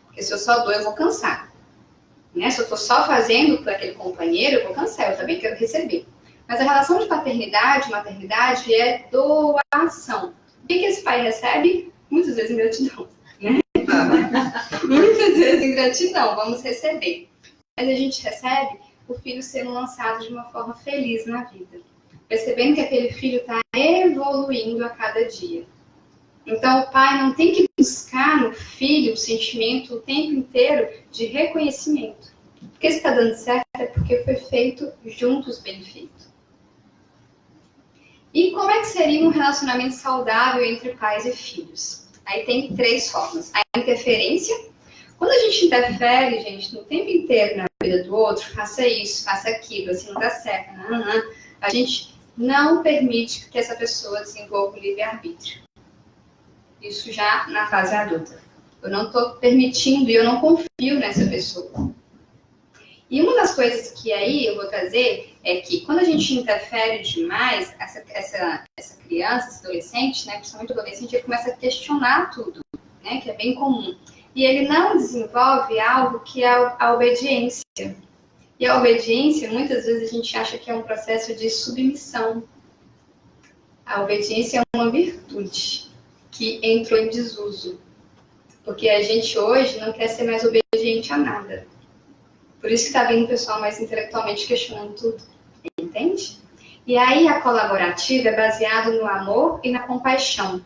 Porque se eu só dou, eu vou cansar. Né? Se eu estou só fazendo para aquele companheiro, eu vou cansar. Eu também quero receber. Mas a relação de paternidade, maternidade é doação. O que esse pai recebe? Muitas vezes ingratidão. Né? Muitas vezes ingratidão. Vamos receber. Mas a gente recebe o filho sendo lançado de uma forma feliz na vida. Percebendo que aquele filho está evoluindo a cada dia. Então, o pai não tem que buscar no filho o sentimento o tempo inteiro de reconhecimento. Porque se está dando certo é porque foi feito juntos, bem feito. E como é que seria um relacionamento saudável entre pais e filhos? Aí tem 3 formas. A interferência. Quando a gente interfere, gente, no tempo inteiro na vida do outro, faça isso, faça aquilo, assim não dá certo. A gente não permite que essa pessoa desenvolva o livre-arbítrio. Isso já na fase adulta. Eu não estou permitindo e eu não confio nessa pessoa. E uma das coisas que aí eu vou trazer é que quando a gente interfere demais, essa criança, esse adolescente, né, principalmente o adolescente, ele começa a questionar tudo, né, que é bem comum. E ele não desenvolve algo que é a obediência. E a obediência, muitas vezes a gente acha que é um processo de submissão. A obediência é uma virtude que entrou em desuso. Porque a gente hoje não quer ser mais obediente a nada. Por isso que está vindo o pessoal mais intelectualmente questionando tudo. Entende? E aí a colaborativa é baseada no amor e na compaixão.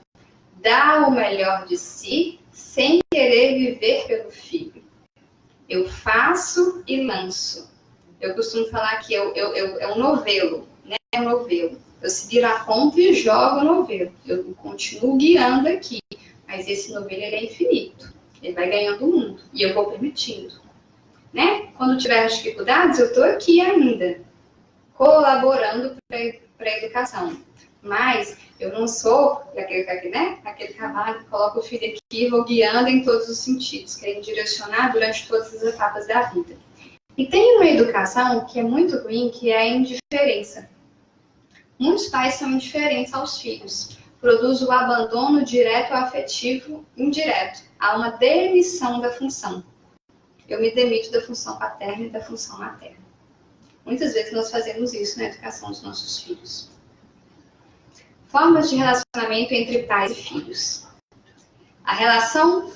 Dá o melhor de si sem querer viver pelo filho. Eu faço e lanço. Eu costumo falar que é um novelo, né? É um novelo. Eu viro a ponta e jogo o novelo. Eu continuo guiando aqui. Mas esse novelo ele é infinito. Ele vai ganhando o mundo. E eu vou permitindo. Né? Quando tiver as dificuldades, eu estou aqui ainda. Colaborando para a educação. Mas eu não sou aquele cavalo que coloca o filho aqui e vou guiando em todos os sentidos. Querendo direcionar durante todas as etapas da vida. E tem uma educação que é muito ruim, que é a indiferença. Muitos pais são indiferentes aos filhos. Produz o abandono direto ou afetivo indireto. Há uma demissão da função. Eu me demito da função paterna e da função materna. Muitas vezes nós fazemos isso na educação dos nossos filhos. Formas de relacionamento entre pais e filhos. A relação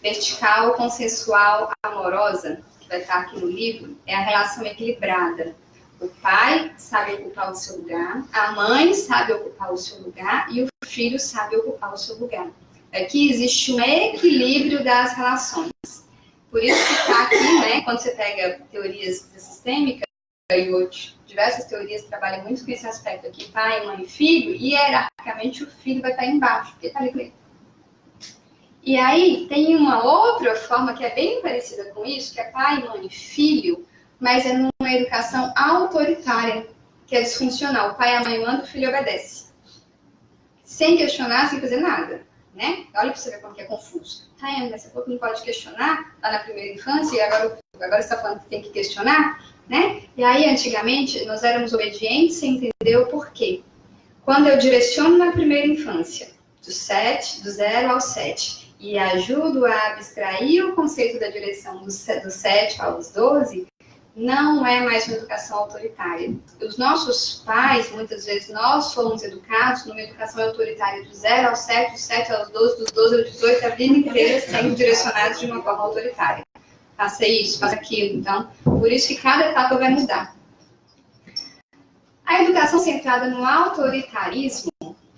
vertical, consensual, amorosa, que vai estar aqui no livro, é a relação equilibrada. O pai sabe ocupar o seu lugar, a mãe sabe ocupar o seu lugar e o filho sabe ocupar o seu lugar. Aqui existe um equilíbrio das relações. Por isso que está aqui, né, quando você pega teorias sistêmicas e outras, diversas teorias trabalham muito com esse aspecto aqui, pai, mãe, filho, e hierarquicamente o filho vai estar embaixo, porque está ali com ele. E aí tem uma outra forma que é bem parecida com isso, que é pai, mãe, filho, mas é numa educação autoritária, que é disfuncional. O pai e a mãe mandam, o filho obedece. Sem questionar, sem fazer nada. Né? Olha para você ver como que é confuso. Mas você falou que não pode questionar lá na primeira infância, e agora você está falando que tem que questionar, né? E aí, antigamente, nós éramos obedientes sem entender o porquê. Quando eu direciono na primeira infância, do 0 ao 7, e ajudo a abstrair o conceito da direção do 7 aos 12, não é mais uma educação autoritária. Os nossos pais, muitas vezes, nós fomos educados numa educação autoritária do 0 ao 7, do 7 aos 12, dos 12 aos 18, a vida inteira sendo direcionados de uma forma autoritária. Faça isso, faça aquilo. Então, por isso que cada etapa vai mudar. A educação centrada no autoritarismo,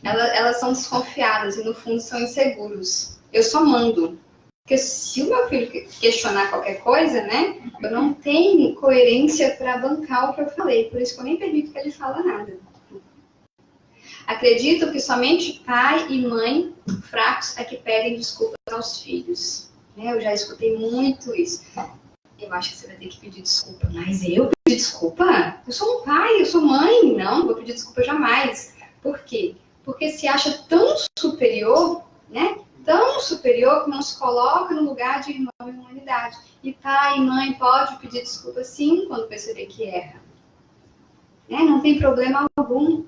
elas são desconfiadas e, no fundo, são inseguros. Eu só mando. Porque se o meu filho questionar qualquer coisa, né, eu não tenho coerência para bancar o que eu falei. Por isso que eu nem permito que ele fale nada. Acredito que somente pai e mãe fracos é que pedem desculpas aos filhos. Eu já escutei muito isso. Eu acho que você vai ter que pedir desculpa. Mas eu pedir desculpa? Eu sou um pai, eu sou mãe. Não vou pedir desculpa jamais. Por quê? Porque se acha tão superior, né? Tão superior que não se coloca no lugar de irmão e humanidade. E pai e mãe pode pedir desculpa sim quando perceber que erra. Não tem problema algum.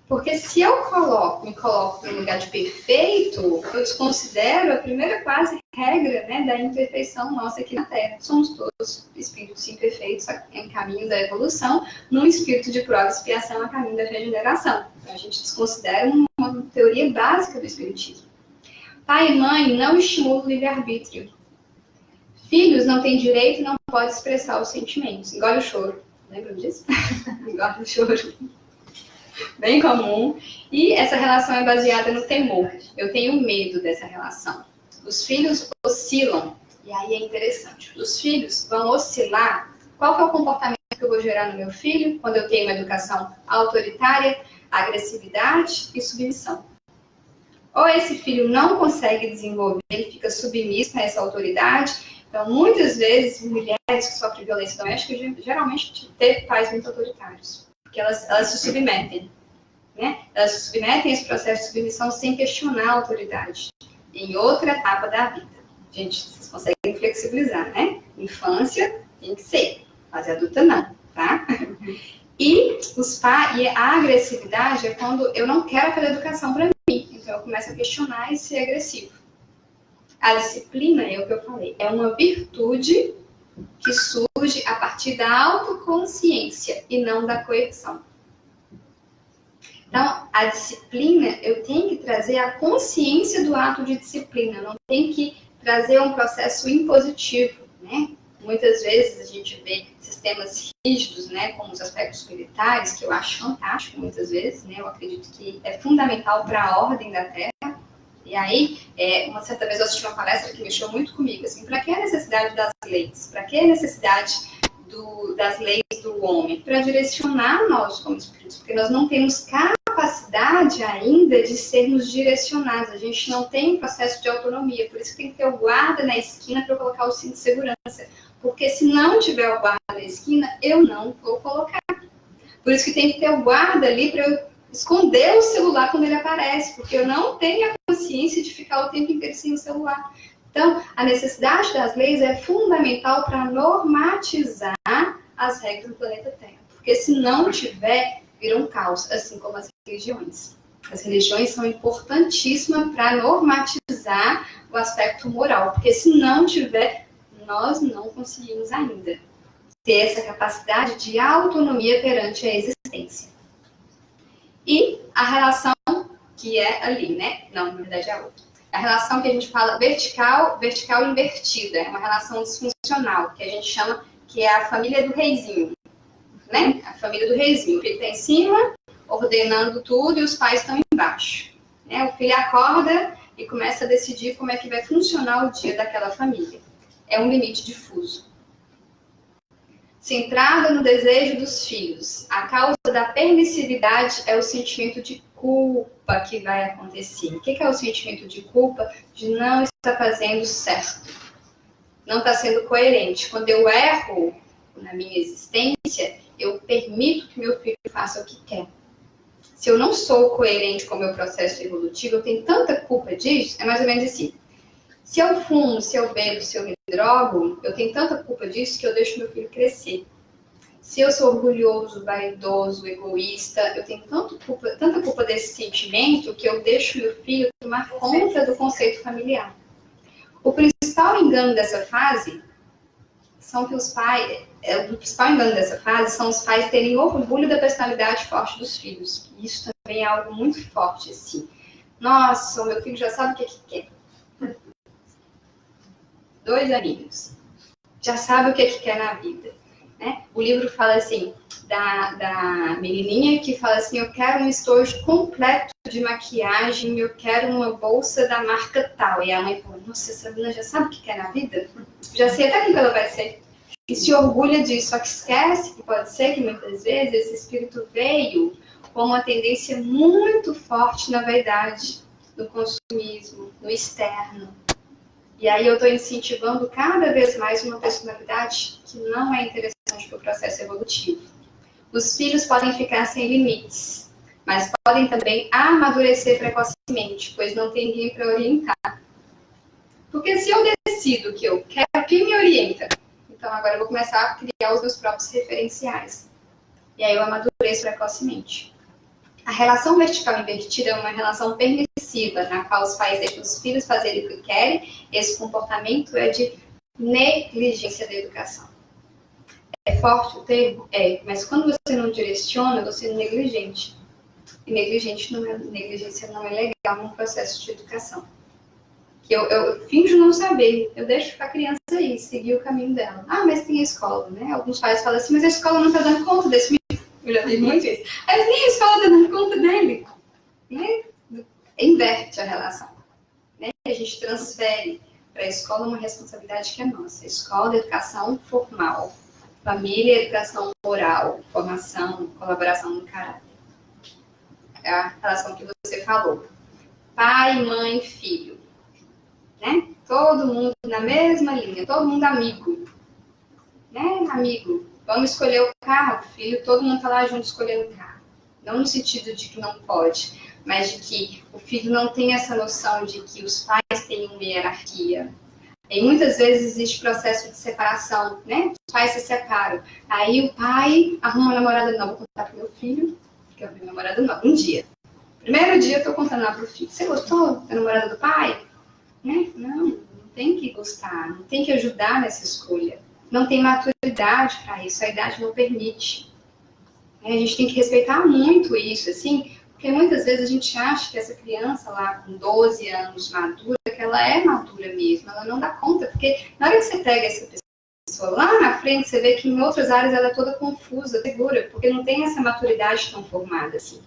Porque se eu me coloco no lugar de perfeito, eu desconsidero a primeira quase regra, né, da imperfeição nossa aqui na Terra. Somos todos espíritos imperfeitos em caminho da evolução, num espírito de prova e expiação a caminho da regeneração. Então a gente desconsidera uma teoria básica do espiritismo. Pai e mãe não estimulam o livre-arbítrio. Filhos não têm direito e não podem expressar os sentimentos. Engole o choro. Lembram disso? Engole o choro. Bem comum. E essa relação é baseada no temor. Eu tenho medo dessa relação. Os filhos oscilam. E aí é interessante. Os filhos vão oscilar. Qual que é o comportamento que eu vou gerar no meu filho quando eu tenho uma educação autoritária, agressividade e submissão? Ou esse filho não consegue desenvolver, ele fica submisso a essa autoridade. Então, muitas vezes, mulheres que sofrem violência doméstica, geralmente teve pais muito autoritários. Porque elas se submetem. Né? Elas se submetem a esse processo de submissão sem questionar a autoridade. Em outra etapa da vida. Gente, vocês conseguem flexibilizar, né? Infância tem que ser, fase adulta não, tá? E a agressividade é quando eu não quero aquela educação para mim. Então eu começo a questionar e ser agressivo. A disciplina, é o que eu falei, é uma virtude que surge a partir da autoconsciência e não da coerção. Então, a disciplina, eu tenho que trazer a consciência do ato de disciplina, eu não tenho que trazer um processo impositivo, né? Muitas vezes a gente vê sistemas rígidos, né, como os aspectos militares, que eu acho fantástico muitas vezes, né? Eu acredito que é fundamental para a ordem da Terra. E aí, uma certa vez eu assisti uma palestra que mexeu muito comigo, assim, para que a necessidade das leis? Para que a necessidade das leis do homem? Para direcionar nós como espíritos, porque nós não temos capacidade ainda de sermos direcionados, a gente não tem um processo de autonomia, por isso que tem que ter o guarda na esquina para colocar o cinto de segurança, porque se não tiver o guarda na esquina, eu não vou colocar. Por isso que tem que ter o guarda ali para eu esconder o celular quando ele aparece, porque eu não tenho a consciência de ficar o tempo inteiro sem o celular. Então, a necessidade das leis é fundamental para normatizar as regras do planeta Terra. Porque se não tiver, vira um caos, assim como as religiões. As religiões são importantíssimas para normatizar o aspecto moral. Porque se não tiver, nós não conseguimos ainda ter essa capacidade de autonomia perante a existência. E a relação que é ali, né? Não, na verdade é a outra. A relação que a gente fala vertical invertida, é uma relação disfuncional, que a gente chama que é a família do reizinho, né? A família do reizinho. O filho está em cima, ordenando tudo, e os pais estão embaixo. Né? O filho acorda e começa a decidir como é que vai funcionar o dia daquela família. É um limite difuso. Centrada no desejo dos filhos, a causa da permissividade é o sentimento de culpa que vai acontecer. O que é o sentimento de culpa? De não estar fazendo certo. Não estar sendo coerente. Quando eu erro na minha existência, eu permito que meu filho faça o que quer. Se eu não sou coerente com o meu processo evolutivo, eu tenho tanta culpa disso, é mais ou menos assim. Se eu fumo, se eu bebo, se eu me drogo, eu tenho tanta culpa disso que eu deixo meu filho crescer. Se eu sou orgulhoso, vaidoso, egoísta, eu tenho tanta culpa desse sentimento que eu deixo meu filho tomar conta do conceito familiar. O principal engano dessa fase são que os pais, o principal engano dessa fase são os pais terem orgulho da personalidade forte dos filhos. Isso também é algo muito forte, assim. Nossa, o meu filho já sabe o que quer. 2 aninhos. Já sabe o que quer na vida. Né? O livro fala assim, da menininha que fala assim, eu quero um estojo completo de maquiagem, eu quero uma bolsa da marca tal. E a mãe fala, nossa, essa menina já sabe o que quer na vida? Já sei até quem ela vai ser. E se orgulha disso, só que esquece que pode ser que muitas vezes esse espírito veio com uma tendência muito forte na vaidade, no consumismo, no externo. E aí eu estou incentivando cada vez mais uma personalidade que não é interessante para o processo evolutivo. Os filhos podem ficar sem limites, mas podem também amadurecer precocemente, pois não tem ninguém para orientar. Porque se eu decido que eu quero, quem me orienta? Então agora eu vou começar a criar os meus próprios referenciais. E aí eu amadureço precocemente. A relação vertical invertida é uma relação permissiva, na qual os pais deixam os filhos fazerem o que querem. Esse comportamento é de negligência da educação. É forte o termo? É, mas quando você não direciona, você é negligente. E negligência não é legal num processo de educação. Que eu finjo não saber, eu deixo a criança aí, seguir o caminho dela. Ah, mas tem a escola, né? Alguns pais falam assim, mas a escola não está dando conta desse menino. Eu já vi muito isso. Mas nem a escola está dando conta dele. Né? Inverte a relação. Né? A gente transfere para a escola uma responsabilidade que é nossa. Escola, educação formal. Família, educação moral. Formação, colaboração no caráter. É a relação que você falou. Pai, mãe, filho. Né? Todo mundo na mesma linha. Todo mundo amigo. Né? Amigo. Vamos escolher o carro, filho, todo mundo está lá junto escolhendo o carro. Não no sentido de que não pode, mas de que o filho não tem essa noção de que os pais têm uma hierarquia. E muitas vezes existe processo de separação, né? Os pais se separam. Aí o pai arruma uma namorada nova, vou contar pro meu filho, que eu arrumei uma namorada nova, um dia. Primeiro dia eu tô contando lá pro filho, você gostou da namorada do pai? Né? Não tem que gostar, não tem que ajudar nessa escolha. Não tem maturidade para isso, a idade não permite. A gente tem que respeitar muito isso, assim, porque muitas vezes a gente acha que essa criança lá com 12 anos madura, que ela é madura mesmo, ela não dá conta, porque na hora que você pega essa pessoa lá na frente, você vê que em outras áreas ela é toda confusa, segura, porque não tem essa maturidade tão formada assim.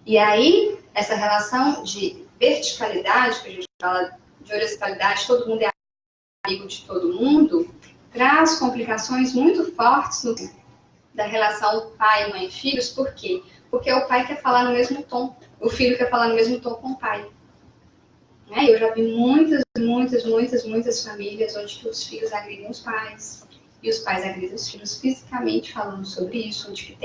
E aí, essa relação de verticalidade, que a gente fala de horizontalidade, todo mundo é amigo de todo mundo, traz complicações muito fortes da relação pai, mãe, filhos. Por quê? Porque o pai quer falar no mesmo tom, o filho quer falar no mesmo tom com o pai. Né? Eu já vi muitas famílias onde os filhos agridem os pais, e os pais agridem os filhos fisicamente falando sobre isso, onde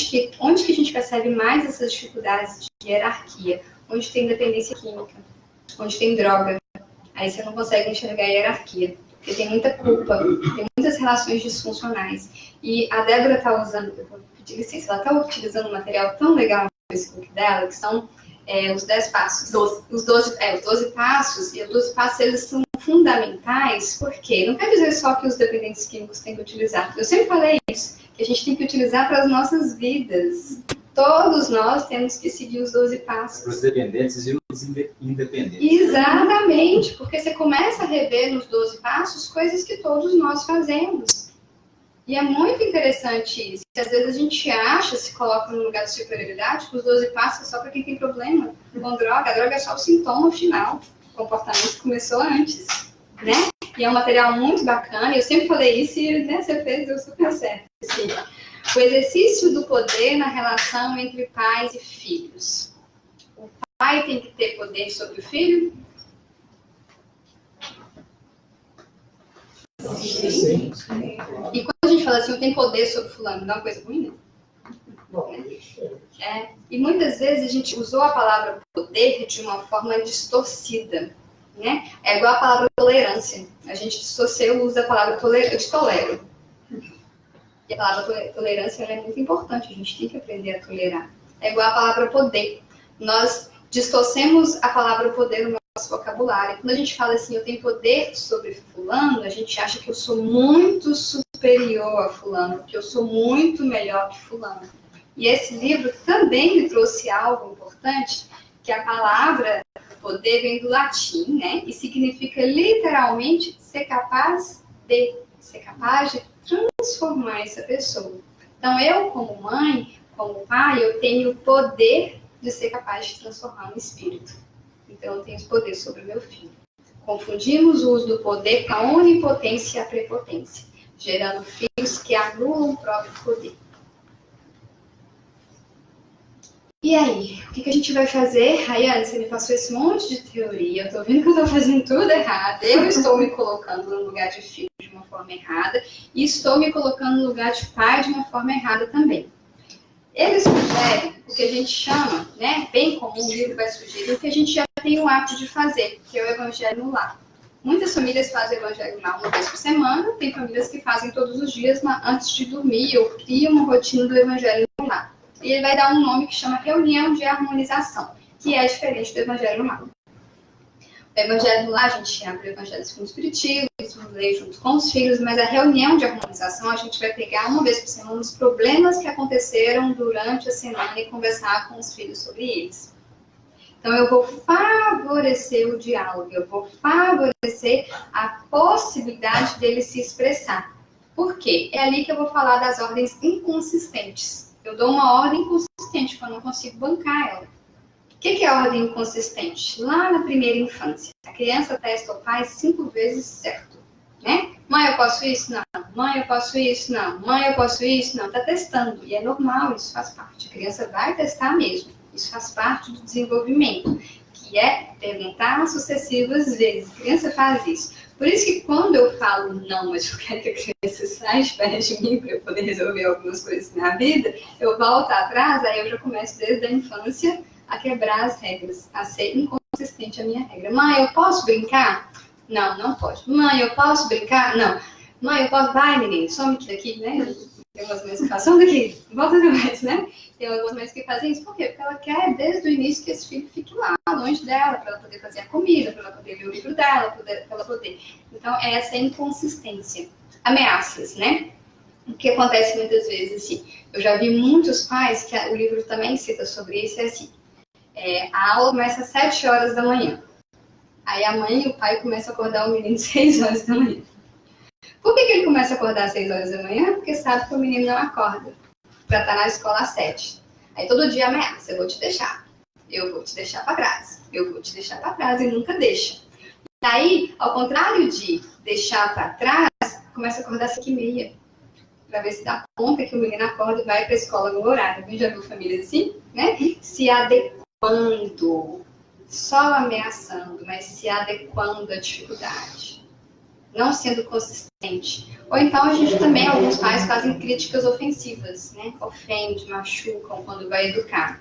que a gente percebe mais essas dificuldades de hierarquia, onde tem dependência química, onde tem droga, aí você não consegue enxergar a hierarquia. Porque tem muita culpa, tem muitas relações disfuncionais. E a Débora está usando, eu vou pedir licença, ela está utilizando um material tão legal no Facebook dela, que são os 10 passos. Os 12 passos, e os 12 passos, eles são fundamentais, porque não quer dizer só que os dependentes químicos têm que utilizar. Eu sempre falei isso, que a gente tem que utilizar para as nossas vidas. Todos nós temos que seguir os 12 passos. Para os dependentes e os independentes. Exatamente, porque você começa a rever nos 12 passos coisas que todos nós fazemos. E é muito interessante isso. Às vezes a gente acha, se coloca no lugar de superioridade, que os 12 passos é só para quem tem problema com droga. A droga é só o sintoma final. O comportamento começou antes, né? E é um material muito bacana. Eu sempre falei isso e, né, você fez, deu super certo. Assim, o exercício do poder na relação entre pais e filhos. O pai tem que ter poder sobre o filho? Sim. E quando a gente fala assim, eu tenho poder sobre fulano, não é uma coisa ruim, não? E muitas vezes a gente usou a palavra poder de uma forma distorcida, né? É igual a palavra tolerância. A gente distorceu o uso da palavra eu te tolero. E a palavra tolerância é muito importante, a gente tem que aprender a tolerar. É igual a palavra poder. Nós distorcemos a palavra poder no nosso vocabulário. Quando a gente fala assim, eu tenho poder sobre fulano, a gente acha que eu sou muito superior a fulano, que eu sou muito melhor que fulano. E esse livro também me trouxe algo importante, que a palavra poder vem do latim, né? E significa literalmente ser capaz de transformar essa pessoa. Então, eu, como mãe, como pai, eu tenho o poder de ser capaz de transformar um espírito. Então, eu tenho esse poder sobre o meu filho. Confundimos o uso do poder com a onipotência e a prepotência, gerando filhos que anulam o próprio poder. E aí, o que a gente vai fazer? Rayane, você me passou esse monte de teoria, eu tô vendo que eu tô fazendo tudo errado, eu estou me colocando no lugar de filho de uma forma errada, e estou me colocando no lugar de pai de uma forma errada também. Eles sugerem o que a gente chama, né, bem comum, o livro vai sugerir, o que a gente já tem o hábito de fazer, que é o evangelho no lar. Muitas famílias fazem o evangelho no lar uma vez por semana, tem famílias que fazem todos os dias antes de dormir, ou criam uma rotina do evangelho no lar. E ele vai dar um nome que chama reunião de harmonização, que é diferente do evangelho no lar. O evangelho no lar, a gente abre o evangelho segundo o espiritismo, lê junto com os filhos, mas a reunião de harmonização a gente vai pegar uma vez por semana os problemas que aconteceram durante a semana e conversar com os filhos sobre eles. Então eu vou favorecer o diálogo, eu vou favorecer a possibilidade dele se expressar. Por quê? É ali que eu vou falar das ordens inconsistentes. Eu dou uma ordem consistente, porque eu não consigo bancar ela. O que é a ordem inconsistente? Lá na primeira infância, a criança testa o pai 5 vezes certo, né? Mãe, eu posso isso? Não. Mãe, eu posso isso? Não. Mãe, eu posso isso? Não. Está testando. E é normal, isso faz parte. A criança vai testar mesmo. Isso faz parte do desenvolvimento, que é perguntar sucessivas vezes. A criança faz isso. Por isso que quando eu falo não, mas eu quero que a criança saia de perto de mim para eu poder resolver algumas coisas na vida, eu volto atrás, aí eu já começo desde a infância a quebrar as regras, a ser inconsistente a minha regra. Mãe, eu posso brincar? Não, não pode. Mãe, eu posso brincar? Não. Mãe, eu posso... Vai, menino, some daqui, né? Tem umas mães que falam, some daqui, volta mais, né? Tem algumas mães que fazem isso, por quê? Porque ela quer, desde o início, que esse filho fique lá, longe dela, para ela poder fazer a comida, para ela poder ler o livro dela, para ela poder... Então, é essa inconsistência. Ameaças, né? O que acontece muitas vezes, assim, eu já vi muitos pais, que o livro também cita sobre isso, é assim, a aula começa às 7 horas da manhã. Aí a mãe e o pai começam a acordar o menino às 6 horas da manhã. Por que ele começa a acordar às 6 horas da manhã? Porque sabe que o menino não acorda para estar na escola às 7. Aí todo dia ameaça, eu vou te deixar para trás, eu vou te deixar para trás e nunca deixa. E aí, ao contrário de deixar para trás, começa a acordar às 5h30, para ver se dá conta que o menino acorda e vai para a escola no horário. Já viu famílias assim, né? Se adequando, só ameaçando, mas se adequando à dificuldade. Não sendo consistente. Ou então a gente também, alguns pais fazem críticas ofensivas, né? Ofende, machucam quando vai educar.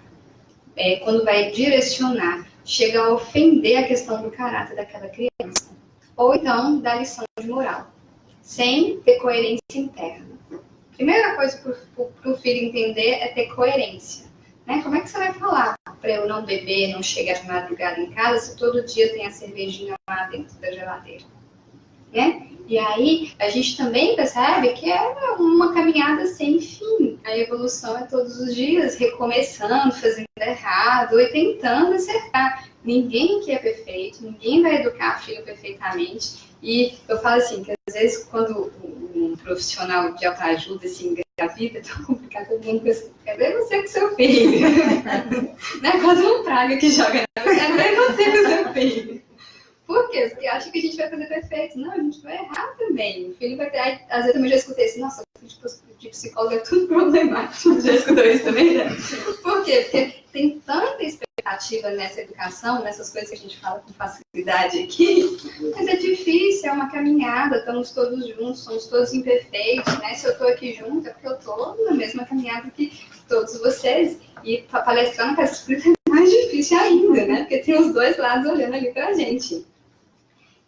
Quando vai direcionar, chega a ofender a questão do caráter daquela criança. Ou então dá lição de moral, sem ter coerência interna. Primeira coisa para o filho entender é ter coerência. Né? Como é que você vai falar para eu não beber, não chegar de madrugada em casa, se todo dia tem a cervejinha lá dentro da geladeira? Né? E aí a gente também percebe que é uma caminhada sem fim. A evolução é todos os dias recomeçando, fazendo errado e tentando acertar. Ninguém aqui é perfeito, ninguém vai educar filho perfeitamente. E eu falo assim, que às vezes quando um profissional de autoajuda assim, engravida, é tão complicado, todo mundo pensa, cadê você com seu filho? Não é quase uma praga que joga, cadê você com seu filho? Por quê? Porque acha que a gente vai fazer perfeito. Não, a gente vai errar também. O filho vai ter... Às vezes eu também já escutei assim, nossa, o filho de psicólogo é tudo problemático. Já escutou isso também, né? Por quê? Porque tem tanta expectativa nessa educação, nessas coisas que a gente fala com facilidade aqui, mas é difícil, é uma caminhada, estamos todos juntos, somos todos imperfeitos, né? Se eu estou aqui junto é porque eu estou na mesma caminhada que todos vocês. E palestrando com essa escrita é mais difícil ainda, né? Porque tem os dois lados olhando ali pra gente.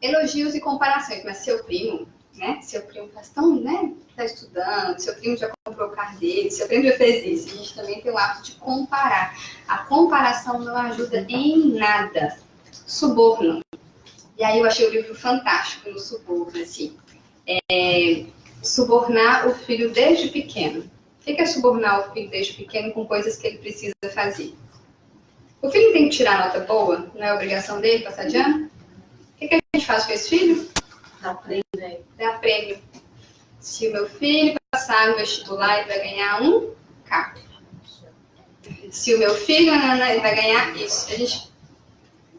Elogios e comparações, mas seu primo, né? Seu primo faz tão, né? Tá estudando, seu primo já comprou o carro dele, seu primo já fez isso. A gente também tem o hábito de comparar. A comparação não ajuda em nada. Suborno. E aí eu achei o livro fantástico no suborno, assim. Subornar o filho desde pequeno. O que é subornar o filho desde pequeno com coisas que ele precisa fazer? O filho tem que tirar nota boa, não é obrigação dele passar de ano? O que a gente faz com esse filho? Dá prêmio. Dá prêmio. Se o meu filho passar no vestibular, ele vai ganhar um carro. Se o meu filho ele vai ganhar isso. A gente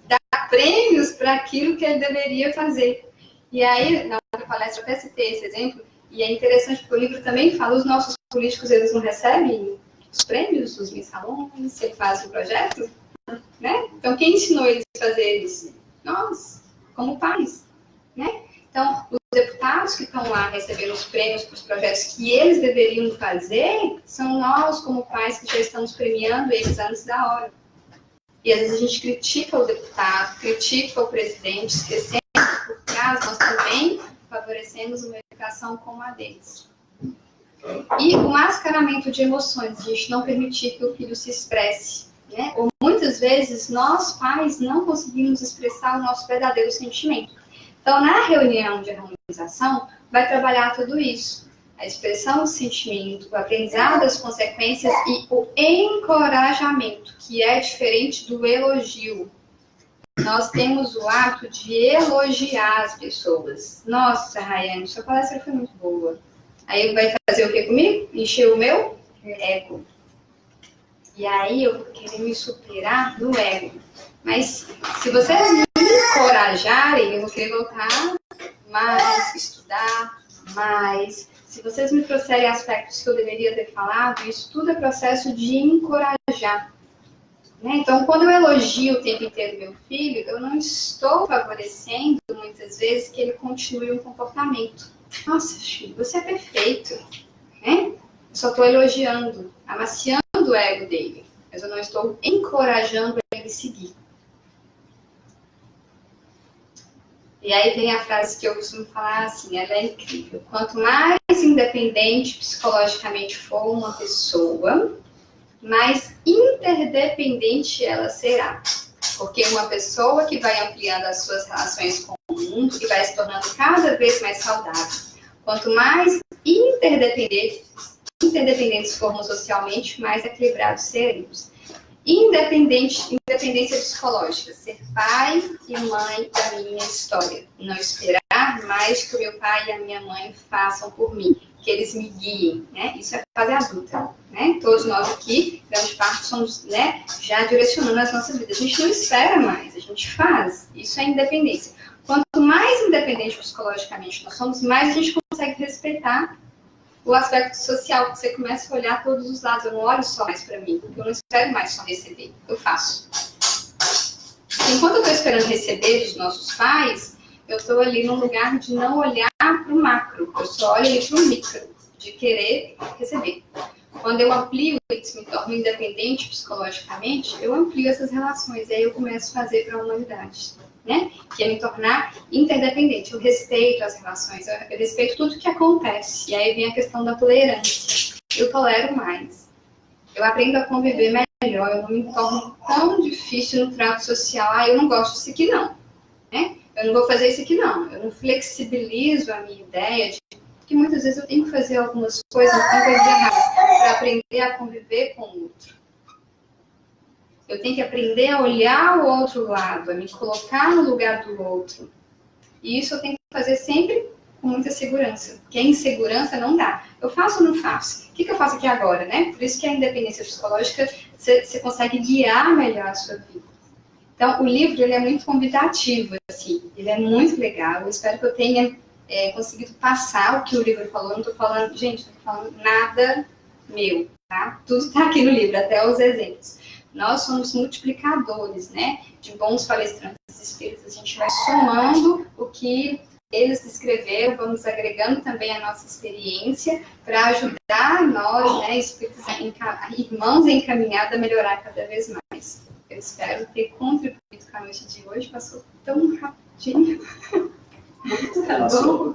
dá prêmios para aquilo que ele deveria fazer. E aí, na outra palestra, eu até citei esse exemplo, e é interessante porque o livro também fala, os nossos políticos, eles não recebem os prêmios, os mensalões, se ele faz um projeto, né? Então, quem ensinou eles a fazer isso? Nós, como pais, né? Então, os deputados que estão lá recebendo os prêmios para os projetos que eles deveriam fazer, são nós, como pais, que já estamos premiando eles antes da hora. E às vezes a gente critica o deputado, critica o presidente, esquecendo que por trás nós também favorecemos uma educação como a deles. E o mascaramento de emoções, a gente não permitir que o filho se expresse, né? Ou muitas vezes nós, pais, não conseguimos expressar o nosso verdadeiro sentimento. Então, na reunião de harmonização, vai trabalhar tudo isso. A expressão do sentimento, o aprendizado das consequências e o encorajamento, que é diferente do elogio. Nós temos o ato de elogiar as pessoas. Nossa, Rayane, sua palestra foi muito boa. Aí vai fazer o que comigo? Encher o meu ego. E aí eu vou querer me superar no ego. Mas se vocês me encorajarem, eu vou querer voltar mais, estudar mais. Se vocês me trouxerem aspectos que eu deveria ter falado, isso tudo é processo de encorajar. Né? Então, quando eu elogio o tempo inteiro meu filho, eu não estou favorecendo, muitas vezes, que ele continue um comportamento. Nossa, filho, você é perfeito. Né? Eu só estou elogiando, amaciando o ego dele. Mas eu não estou encorajando ele a seguir. E aí vem a frase que eu costumo falar assim, ela é incrível. Quanto mais independente psicologicamente for uma pessoa, mais interdependente ela será. Porque uma pessoa que vai ampliando as suas relações com o mundo e vai se tornando cada vez mais saudável. Quanto mais interdependentes formos socialmente, mais equilibrados seremos. Independência psicológica, ser pai e mãe da minha história. Não esperar mais que o meu pai e a minha mãe façam por mim, que eles me guiem, né? Isso é fase adulta, né? Todos nós aqui, grande parte, somos, né, já direcionando as nossas vidas. A gente não espera mais, a gente faz. Isso é independência. Quanto mais independente psicologicamente nós somos, mais a gente consegue respeitar o aspecto social, que você começa a olhar todos os lados. Eu não olho só mais para mim, porque eu não espero mais só receber, eu faço. Enquanto eu estou esperando receber dos nossos pais, eu estou ali num lugar de não olhar para o macro, eu só olho ali para o micro, de querer receber. Quando eu amplio isso, me torno independente psicologicamente, eu amplio essas relações, e aí eu começo a fazer para a humanidade. Né? Que é me tornar interdependente. Eu respeito as relações, eu respeito tudo que acontece. E aí vem a questão da tolerância. Eu tolero mais. Eu aprendo a conviver melhor, eu não me torno tão difícil no trato social. Eu não gosto disso aqui não. Né? Eu não vou fazer isso aqui não. Eu não flexibilizo a minha ideia de que muitas vezes eu tenho que fazer algumas coisas, erradas, para aprender a conviver com o outro. Eu tenho que aprender a olhar o outro lado, a me colocar no lugar do outro. E isso eu tenho que fazer sempre com muita segurança. Porque a insegurança não dá. Eu faço ou não faço? O que eu faço aqui agora, né? Por isso que a independência psicológica, você consegue guiar melhor a sua vida. Então, o livro, ele é muito convidativo, assim. Ele é muito legal. Eu espero que eu tenha conseguido passar o que o livro falou. Não estou falando, gente, não estou falando nada meu, tá? Tudo está aqui no livro, até os exemplos. Nós somos multiplicadores, né? De bons palestrantes espíritas. A gente vai somando o que eles descreveram, vamos agregando também a nossa experiência para ajudar nós, né, espíritas, irmãos encaminhados a melhorar cada vez mais. Eu espero ter contribuído com a noite de hoje. Passou tão rapidinho. Muito bom.